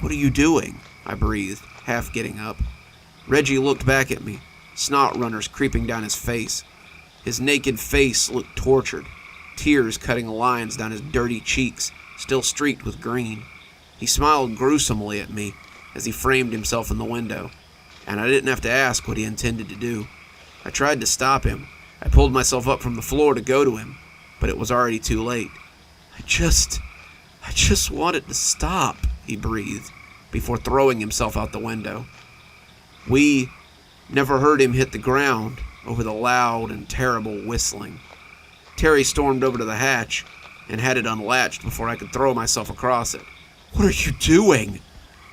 What are you doing?" I breathed, half getting up. Reggie looked back at me, snot runners creeping down his face. His naked face looked tortured, tears cutting lines down his dirty cheeks, still streaked with green. He smiled gruesomely at me as he framed himself in the window, and I didn't have to ask what he intended to do. I tried to stop him. I pulled myself up from the floor to go to him, but it was already too late. I just wanted to stop," he breathed, before throwing himself out the window. We never heard him hit the ground over the loud and terrible whistling. Terry stormed over to the hatch and had it unlatched before I could throw myself across it. "What are you doing?"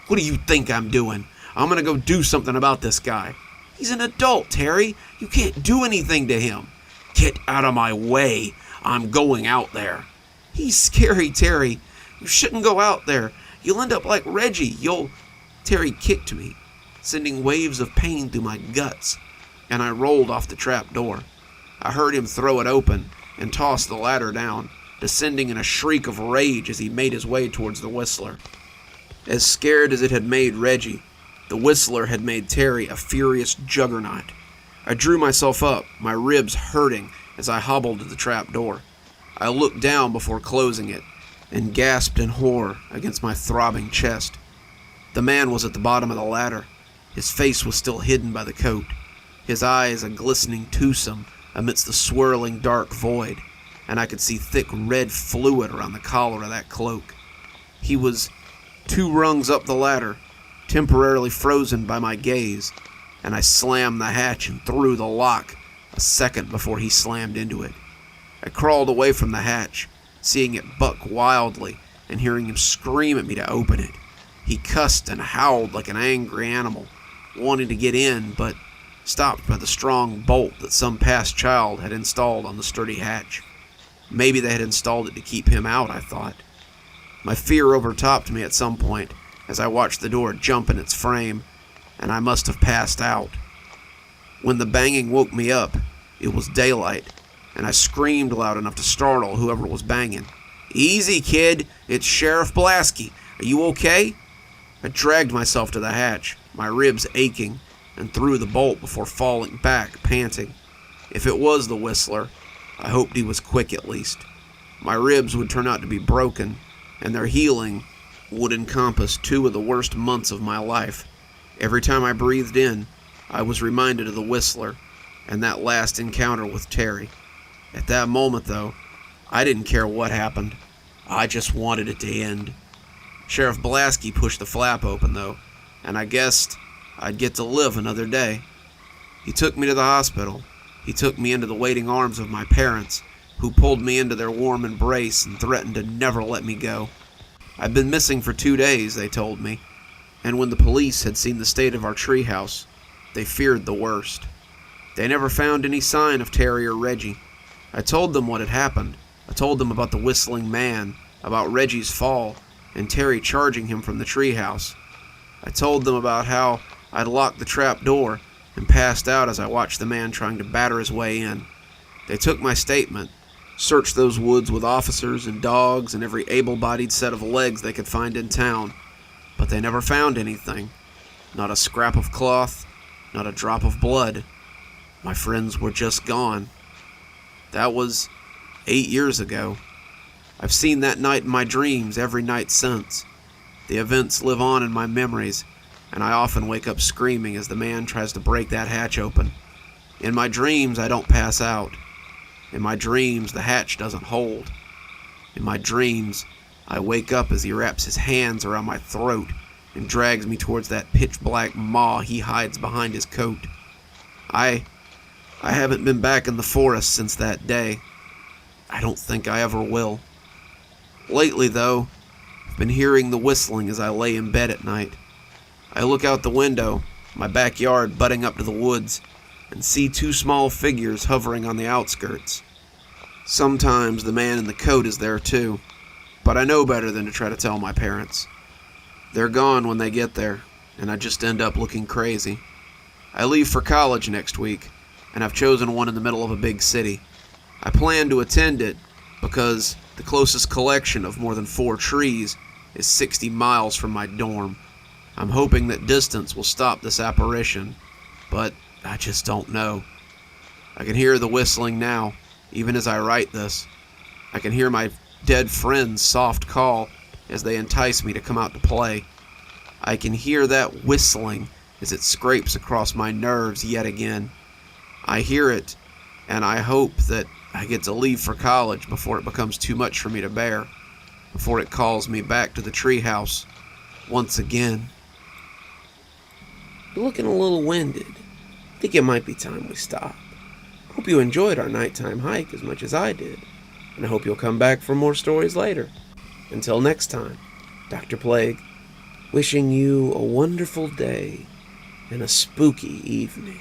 "What do you think I'm doing? I'm gonna go do something about this guy." "He's an adult, Terry. You can't do anything to him." "Get out of my way. I'm going out there." "He's scary, Terry. You shouldn't go out there. You'll end up like Reggie. Terry kicked me, sending waves of pain through my guts, and I rolled off the trap door. I heard him throw it open and toss the ladder down, descending in a shriek of rage as he made his way towards the Whistler. As scared as it had made Reggie, the Whistler had made Terry a furious juggernaut. I drew myself up, my ribs hurting as I hobbled to the trap door. I looked down before closing it, and gasped in horror against my throbbing chest. The man was at the bottom of the ladder. His face was still hidden by the coat, his eyes a glistening twosome amidst the swirling dark void, and I could see thick red fluid around the collar of that cloak. He was 2 rungs up the ladder, temporarily frozen by my gaze, and I slammed the hatch and threw the lock a second before he slammed into it. I crawled away from the hatch, seeing it buck wildly and hearing him scream at me to open it. He cussed and howled like an angry animal, wanting to get in, but stopped by the strong bolt that some past child had installed on the sturdy hatch. Maybe they had installed it to keep him out, I thought. My fear overtopped me at some point as I watched the door jump in its frame, and I must have passed out. When the banging woke me up, it was daylight, and I screamed loud enough to startle whoever was banging. "Easy, kid. It's Sheriff Blaski. Are you okay?" I dragged myself to the hatch, my ribs aching, and threw the bolt before falling back, panting. If it was the Whistler, I hoped he was quick at least. My ribs would turn out to be broken, and their healing would encompass 2 of the worst months of my life. Every time I breathed in, I was reminded of the Whistler and that last encounter with Terry. At that moment, though, I didn't care what happened. I just wanted it to end. Sheriff Blaski pushed the flap open, though, and I guessed I'd get to live another day. He took me to the hospital. He took me into the waiting arms of my parents, who pulled me into their warm embrace and threatened to never let me go. I'd been missing for 2 days, they told me, and when the police had seen the state of our treehouse, they feared the worst. They never found any sign of Terry or Reggie. I told them what had happened. I told them about the whistling man, about Reggie's fall, and Terry charging him from the treehouse. I told them about how I'd locked the trap door and passed out as I watched the man trying to batter his way in. They took my statement, searched those woods with officers and dogs and every able-bodied set of legs they could find in town, but they never found anything. Not a scrap of cloth, not a drop of blood. My friends were just gone. That was 8 years ago. I've seen that night in my dreams every night since. The events live on in my memories, and I often wake up screaming as the man tries to break that hatch open. In my dreams, I don't pass out. In my dreams, the hatch doesn't hold. In my dreams, I wake up as he wraps his hands around my throat and drags me towards that pitch-black maw he hides behind his coat. I I haven't been back in the forest since that day. I don't think I ever will. Lately, though, I've been hearing the whistling as I lay in bed at night. I look out the window, my backyard butting up to the woods, and see two small figures hovering on the outskirts. Sometimes the man in the coat is there too, but I know better than to try to tell my parents. They're gone when they get there, and I just end up looking crazy. I leave for college next week, and I've chosen one in the middle of a big city. I plan to attend it because the closest collection of more than 4 trees is 60 miles from my dorm. I'm hoping that distance will stop this apparition, but I just don't know. I can hear the whistling now, even as I write this. I can hear my dead friend's soft call as they entice me to come out to play. I can hear that whistling as it scrapes across my nerves yet again. I hear it, and I hope that I get to leave for college before it becomes too much for me to bear, before it calls me back to the treehouse once again. You're looking a little winded. Think it might be time we stop. Hope you enjoyed our nighttime hike as much as I did, and I hope you'll come back for more stories later. Until next time, Dr. Plague, wishing you a wonderful day and a spooky evening.